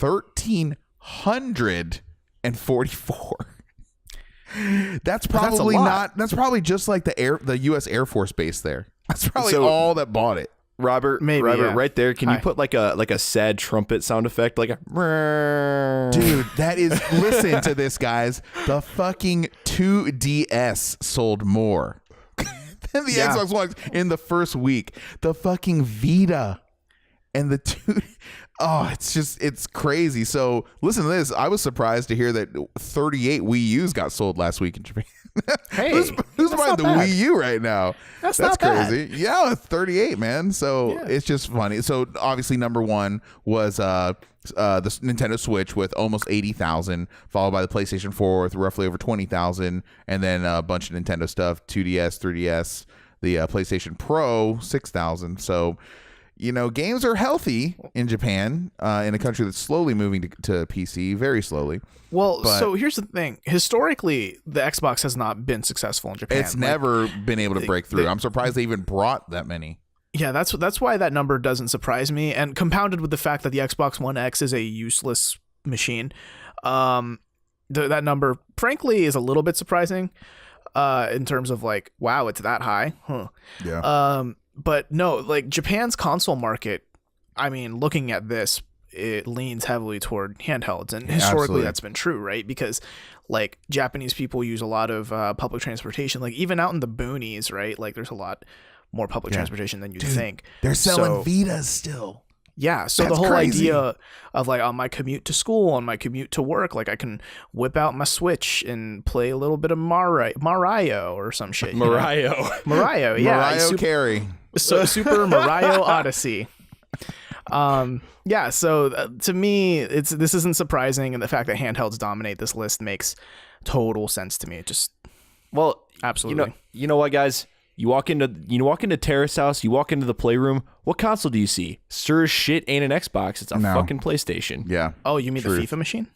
1,344. That's probably not. That's probably just like the U.S. Air Force Base there. That's probably all that bought it. Robert, right there. Can you put like a sad trumpet sound effect, like a dude? That is. Listen to this, guys. The fucking 2DS sold more than the Xbox One in the first week. The fucking Vita and the two. Oh, it's crazy. So listen to this. I was surprised to hear that 38 Wii U's got sold last week in Japan. Hey, who's buying the Wii U right now? That's crazy. Bad. Yeah, 38, man. So it's just funny. So obviously number one was the Nintendo Switch with almost 80,000, followed by the PlayStation 4 with roughly over 20,000, and then a bunch of Nintendo stuff, 2DS, 3DS, the PlayStation Pro, 6,000. So games are healthy in Japan, in a country that's slowly moving to PC, very slowly. Well, so here's the thing. Historically, the Xbox has not been successful in Japan. It's never been able to break through. I'm surprised they even brought that many. Yeah, that's why that number doesn't surprise me. And compounded with the fact that the Xbox One X is a useless machine, that number, frankly, is a little bit surprising in terms of like, wow, it's that high. Huh. Yeah. But no, like Japan's console market, I mean, looking at this, it leans heavily toward handhelds. And historically, that's been true, right? Because like Japanese people use a lot of public transportation, like even out in the boonies, right? Like there's a lot more public transportation than you'd think. They're selling Vitas still. Yeah, so the whole idea of like on my commute to school, on my commute to work, like I can whip out my Switch and play a little bit of Mario or some shit. Mario, yeah. Mariah Carey. So Super Mario Odyssey. Yeah, so to me, this isn't surprising, and the fact that handhelds dominate this list makes total sense to me. It just absolutely. You know what, guys? You walk into Terrace House, you walk into the playroom. What console do you see? Sir shit ain't an Xbox. It's a fucking PlayStation. Yeah. Oh, you mean the FIFA machine?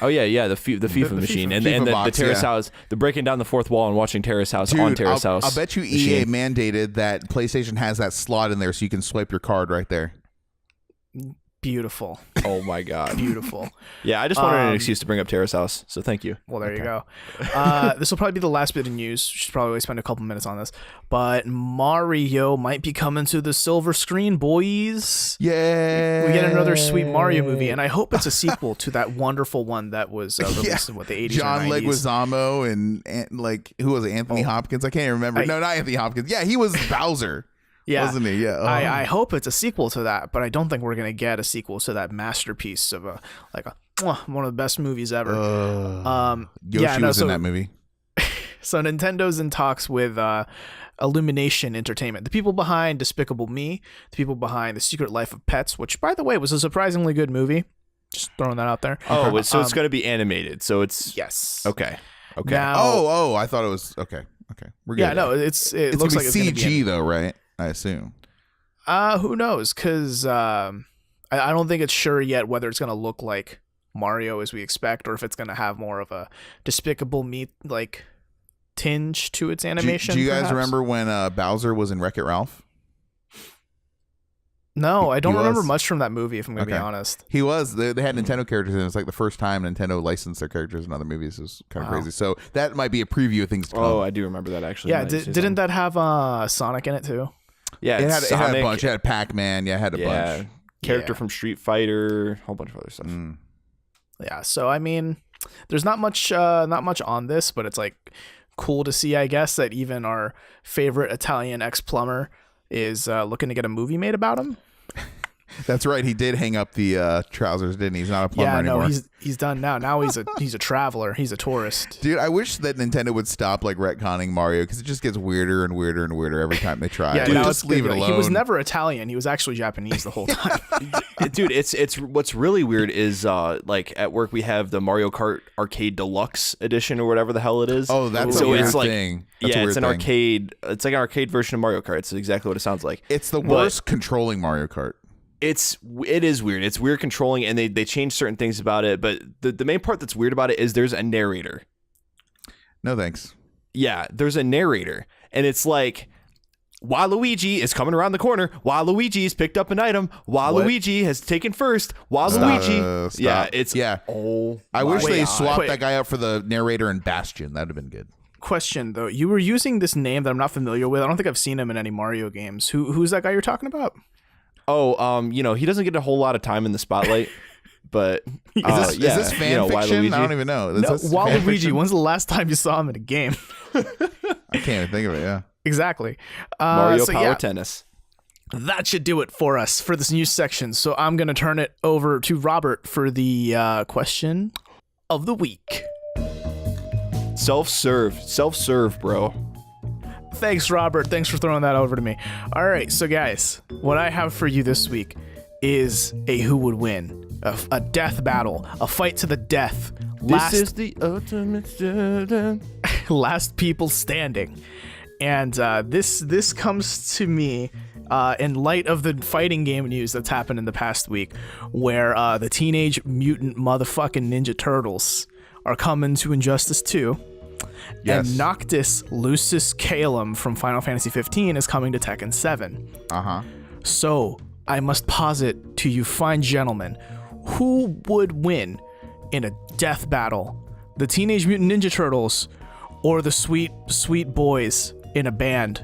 Oh yeah, the FIFA machine, and the Terrace House, the breaking down the fourth wall and watching Terrace House on Terrace House. I'll bet you EA mandated that PlayStation has that slot in there so you can swipe your card right there. Beautiful. Oh my god. Beautiful. Yeah, I just wanted an excuse to bring up Terrace House, so thank you. Well, there you go. This will probably be the last bit of news. We should probably spend a couple minutes on this. But Mario might be coming to the silver screen, boys. Yeah. We get another sweet Mario movie, and I hope it's a sequel to that wonderful one that was released in the 80s John or 90s. Leguizamo and like, who was it? Anthony Hopkins? I can't remember. No, not Anthony Hopkins. Yeah, he was Bowser. Yeah. Wasn't he? Yeah. I hope it's a sequel to that, but I don't think we're going to get a sequel to that masterpiece of one of the best movies ever. Yoshi was in that movie. So Nintendo's in talks with Illumination Entertainment, the people behind Despicable Me, the people behind The Secret Life of Pets, which, by the way, was a surprisingly good movie. Just throwing that out there. Oh, so it's going to be animated. So it's yes. Okay. Now, I thought it was okay. We're good. Yeah, no, it looks like it's CG gonna be though, right? I assume. Who knows? Because I don't think it's sure yet whether it's going to look like Mario as we expect, or if it's going to have more of a Despicable Me like tinge to its animation. Do you guys perhaps? remember when Bowser was in Wreck-It Ralph? No, I don't remember much from that movie, if I'm going to be honest. He was. They had Nintendo characters in it. It was like the first time Nintendo licensed their characters in other movies. It was kind of crazy. So that might be a preview of things to come. Oh, I do remember that actually. Yeah, didn't that have Sonic in it too? Yeah, it had a bunch. It had Pac-Man. Yeah, it had a bunch. Character from Street Fighter, a whole bunch of other stuff. Yeah, so I mean, there's not much on this, but it's like cool to see, I guess, that even our favorite Italian ex-plumber is looking to get a movie made about him. That's right. He did hang up the trousers, didn't he? He's not a plumber anymore. Yeah, no, he's done now. Now he's a traveler. He's a tourist. Dude, I wish that Nintendo would stop like retconning Mario, because it just gets weirder and weirder and weirder every time they try. Yeah, Dude, now just leave it alone. He was never Italian. He was actually Japanese the whole time. Dude, it's what's really weird is like at work we have the Mario Kart Arcade Deluxe Edition or whatever the hell it is. Oh, that's so a weird it's like, thing. It's an arcade. It's like an arcade version of Mario Kart. It's exactly what it sounds like. It's the worst controlling Mario Kart. It is weird. It's weird controlling, and they change certain things about it. But the main part that's weird about it is there's a narrator. No thanks. Yeah, there's a narrator, and it's like, Waluigi is coming around the corner. Waluigi's picked up an item. Waluigi has taken first. Waluigi. Stop. Yeah, it's Oh, I wish they swapped that guy out for the narrator in Bastion. That'd have been good. Question though, you were using this name that I'm not familiar with. I don't think I've seen him in any Mario games. Who's that guy you're talking about? Oh, he doesn't get a whole lot of time in the spotlight, but is this fan fiction? I don't even know. No, Waluigi. When's the last time you saw him in a game? I can't even think of it. Yeah, exactly. Mario Power Tennis. That should do it for us for this news section. So I'm gonna turn it over to Robert for the question of the week. Self-serve, bro. Thanks, Robert. Thanks for throwing that over to me. All right, so guys, what I have for you this week is a who would win, a death battle, a fight to the death. This is the ultimate last people standing, and this comes to me in light of the fighting game news that's happened in the past week, where the Teenage Mutant mother-fucking Ninja Turtles are coming to Injustice 2. Yes. And Noctis Lucis Calum from Final Fantasy 15 is coming to Tekken 7. So I must posit to you fine gentlemen, who would win in a death battle? The Teenage Mutant Ninja Turtles or the sweet, sweet boys in a band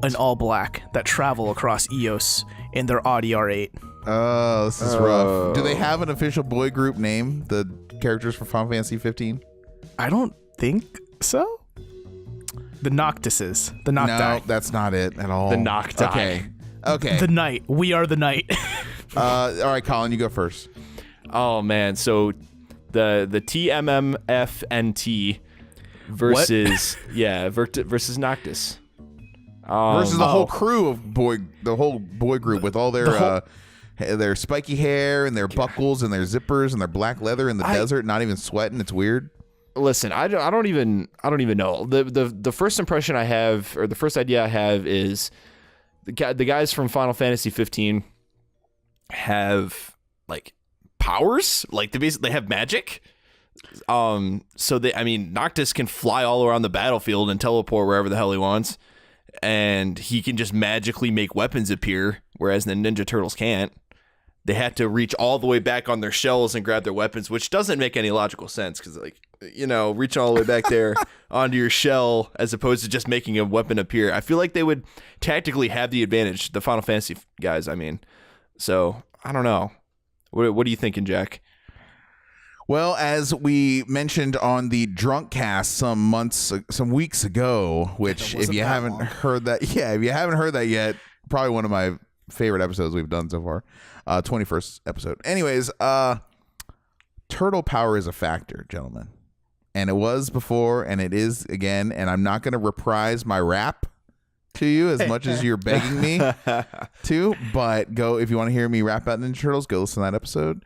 in all black that travel across Eos in their Audi R8? Oh, this is rough. Do they have an official boy group name, the characters for Final Fantasy 15? I don't think so. The Noctises. The Nocti. No, that's not it at all. The Nocti. Okay. The Knight. We are the Knight. All right, Colin, you go first. Oh man, so the TMMFNT versus versus Noctis. Versus the whole crew of the whole boy group with all their their spiky hair and their buckles and their zippers and their black leather in the desert, not even sweating. It's weird. Listen, I don't even know. The first impression I have, or the first idea I have, is the guys from Final Fantasy 15 have like powers, like they have magic. So Noctis can fly all around the battlefield and teleport wherever the hell he wants, and he can just magically make weapons appear, whereas the Ninja Turtles can't. They had to reach all the way back on their shells and grab their weapons, which doesn't make any logical sense because, like, reaching all the way back there onto your shell as opposed to just making a weapon appear. I feel like they would tactically have the advantage, the Final Fantasy guys, I mean. So, I don't know. What are you thinking, Jack? Well, as we mentioned on the Drunk Cast some weeks ago, which if you haven't heard that yet, probably one of my favorite episodes we've done so far. 21st episode. Anyways, turtle power is a factor, gentlemen. And it was before, and it is again, and I'm not going to reprise my rap to you as much as you're begging me to, but go, if you want to hear me rap about Ninja Turtles, go listen to that episode.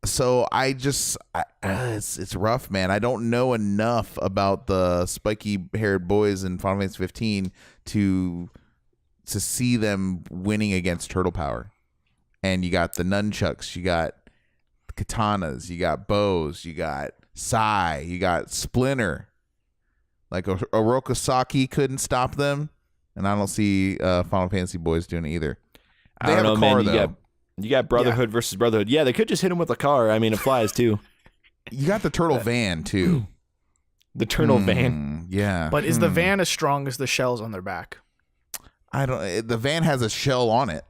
So it's rough, man. I don't know enough about the spiky haired boys in Final Fantasy 15 to see them winning against turtle power. And you got the nunchucks, you got katanas, you got bows, you got sai, you got splinter. Like Orokosaki couldn't stop them, and I don't see Final Fantasy boys doing it either. They have a car, though. You got Brotherhood versus Brotherhood. Yeah, they could just hit him with a car. I mean, it flies too. You got the turtle van too. The turtle van. Yeah. But is the van as strong as the shells on their back? I don't. The van has a shell on it.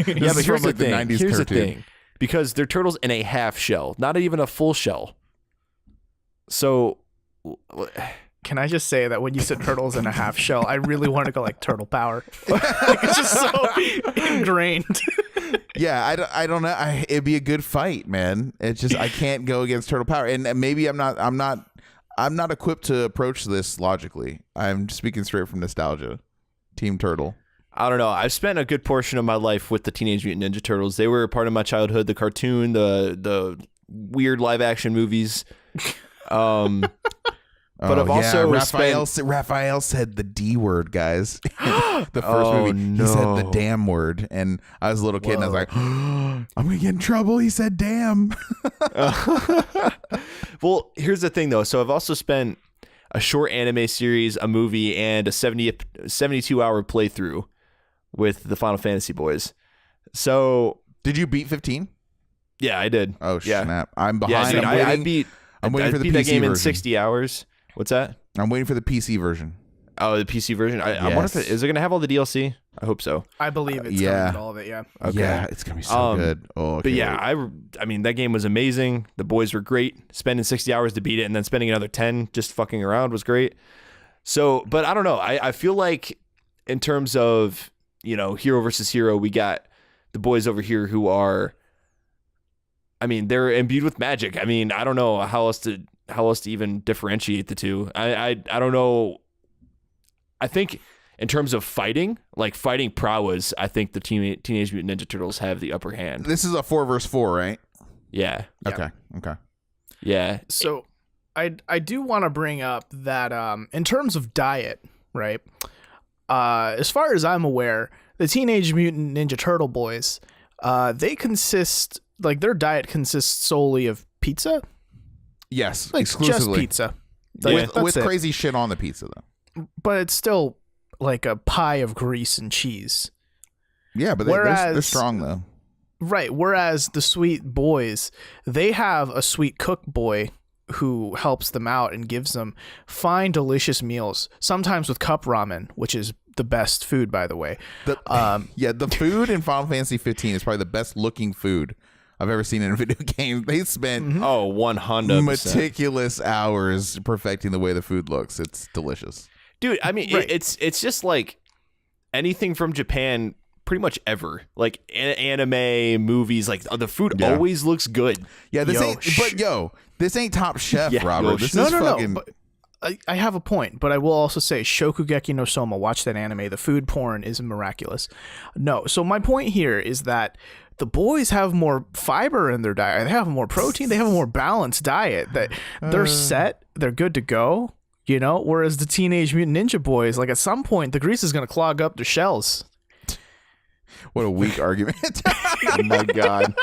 Yeah, but here's the thing. Here's the thing. Because they're turtles in a half shell, not even a full shell. So, can I just say that when you said turtles in a half shell, I really want to go like turtle power. Like, it's just so ingrained. Yeah, I don't know. It'd be a good fight, man. It's just I can't go against turtle power, and maybe I'm not equipped to approach this logically. I'm speaking straight from nostalgia. Team Turtle. I don't know. I've spent a good portion of my life with the Teenage Mutant Ninja Turtles. They were a part of my childhood. The cartoon, the weird live action movies. But I've also Raphael said the D word, guys. The first movie, he said the damn word, and I was a little kid, and I was like, "I'm gonna get in trouble." He said "damn." Well, here's the thing, though. So I've also spent a short anime series, a movie, and a 72-hour playthrough with the Final Fantasy boys. So, did you beat 15? Yeah, I did. Oh yeah. Snap! I'm behind. Yeah, dude, I'm waiting for the PC that game version. in 60 hours. What's that? I'm waiting for the PC version. Oh, the PC version. I wonder if is it going to have all the DLC? I hope so. I believe it's coming with all of it. Yeah. Okay. Yeah, it's gonna be so good. Oh, but yeah, I mean that game was amazing. The boys were great. Spending 60 hours to beat it, and then spending another 10 just fucking around was great. So, but I don't know. I feel like in terms of hero versus hero, we got the boys over here who are. I mean, they're imbued with magic. I mean, I don't know how else to even differentiate the two. I don't know. I think in terms of fighting prowess, I think the Teenage Mutant Ninja Turtles have the upper hand. This is a 4 versus 4, right? Yeah. Okay. Yeah. So I do want to bring up that in terms of diet, right? As far as I'm aware, the Teenage Mutant Ninja Turtle boys, they consist, like their diet consists solely of pizza. Yes, like exclusively. just pizza. With crazy shit on the pizza, though. But it's still like a pie of grease and cheese. Yeah, but they're strong, though. Right. Whereas the sweet boys, they have a sweet cook boy who helps them out and gives them fine, delicious meals, sometimes with cup ramen, which is the best food, by the way. The food in Final Fantasy 15 is probably the best looking food I've ever seen in a video game. They spent 100% meticulous hours perfecting the way the food looks. It's delicious. Dude, I mean, right. It's just like anything from Japan pretty much ever. Like anime, movies, like the food always looks good. Yeah, this ain't Top Chef, Robert. This is fucking... But I have a point, but I will also say Shokugeki no Soma, watch that anime. The food porn is miraculous. No, so my point here is that the boys have more fiber in their diet. They have more protein. They have a more balanced diet. That they're set. They're good to go. You know, whereas the Teenage Mutant Ninja Boys, like at some point, the grease is going to clog up their shells. What a weak argument. Oh my God.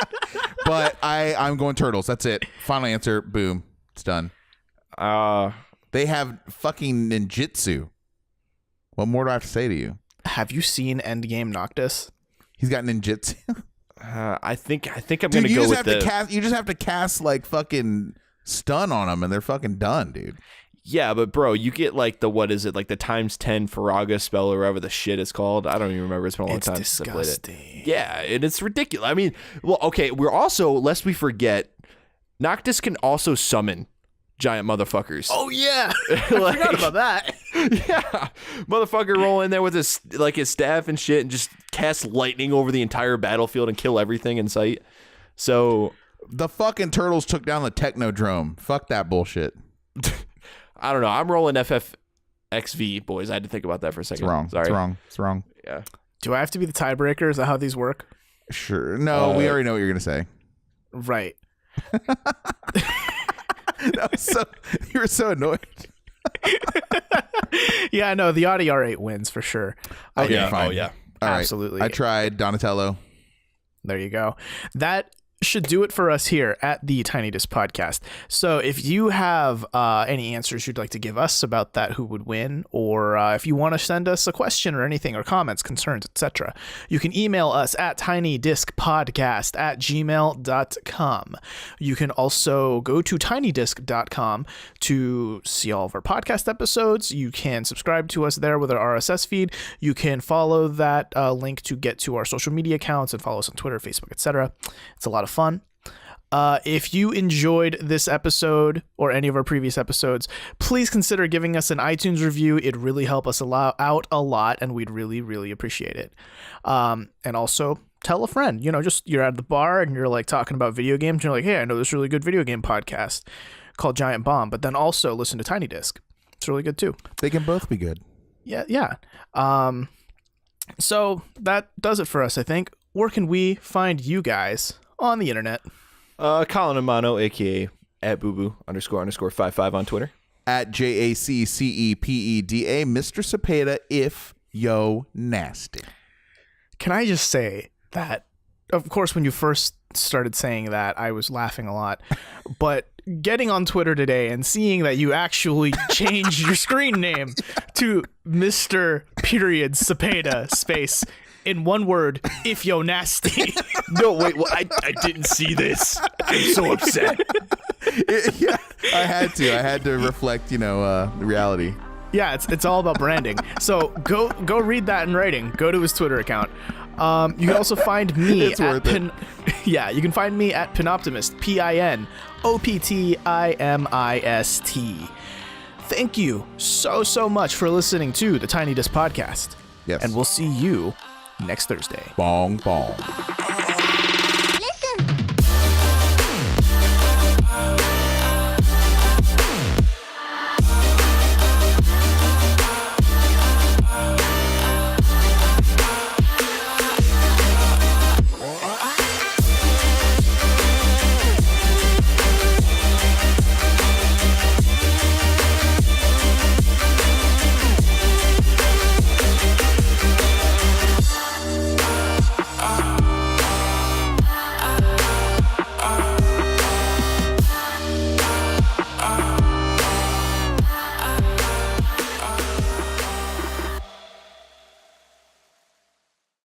But I'm going turtles. That's it. Final answer. Boom. It's done. They have fucking ninjutsu. What more do I have to say to you? Have you seen Endgame Noctis? He's got ninjutsu. I think I'm going to go with the... You just have to cast like fucking stun on them and they're fucking done, dude. Yeah, but bro, you get like the, what is it, like the times 10 Faraga spell or whatever the shit is called. I don't even remember. It's been a long time since I played it. Yeah, and it's ridiculous. I mean, well, okay, we're also, lest we forget, Noctis can also summon giant motherfuckers. Oh yeah, I forgot about that. Yeah, motherfucker roll in there with his staff and shit and just cast lightning over the entire battlefield and kill everything in sight. So the fucking turtles took down the Technodrome. Fuck that bullshit. I don't know. I'm rolling FFXV, boys. I had to think about that for a second. It's wrong. Sorry. It's wrong. Yeah. Do I have to be the tiebreaker? Is that how these work? Sure. No, we already know what you're gonna say. Right. You were so annoyed. Yeah, I know. The Audi R8 wins for sure. Okay, yeah. fine. Oh yeah. All right. Absolutely. I tried Donatello. There you go. That should do it for us here at the Tiny Disc Podcast. So if you have any answers you'd like to give us about that, who would win, or if you want to send us a question or anything, or comments, concerns, etc., you can email us at tinydiscpodcast@gmail.com. You can also go to tinydisc.com to see all of our podcast episodes. You can subscribe to us there with our RSS feed. You can follow that link to get to our social media accounts and follow us on Twitter, Facebook, etc. It's a lot of fun. If you enjoyed this episode or any of our previous episodes, please consider giving us an iTunes review. It'd really help us out a lot, and we'd really, really appreciate it. And also tell a friend. You know, just you're at the bar and you're like talking about video games. And you're like, hey, I know this really good video game podcast called Giant Bomb, but then also listen to Tiny Disc. It's really good too. They can both be good. Yeah. So that does it for us, I think. Where can we find you guys on the internet? Colin Amano, aka at @booboo__55 on Twitter. At JACCEPEDA, Mr. Cepeda, if yo nasty. Can I just say that, of course, when you first started saying that, I was laughing a lot. But getting on Twitter today and seeing that you actually changed your screen name to Mr. Cepeda space in one word, if yo nasty. No, wait, well, I didn't see this. I'm so upset. Yeah, I had to reflect, the reality. Yeah, it's all about branding. So go read that in writing. Go to his Twitter account. You can also find me it's worth it. Yeah, you can find me at Pinoptimist, PINOPTIMIST. Thank you so much for listening to the Tiny Disc Podcast. Yes. And we'll see you next Thursday. Bong bong.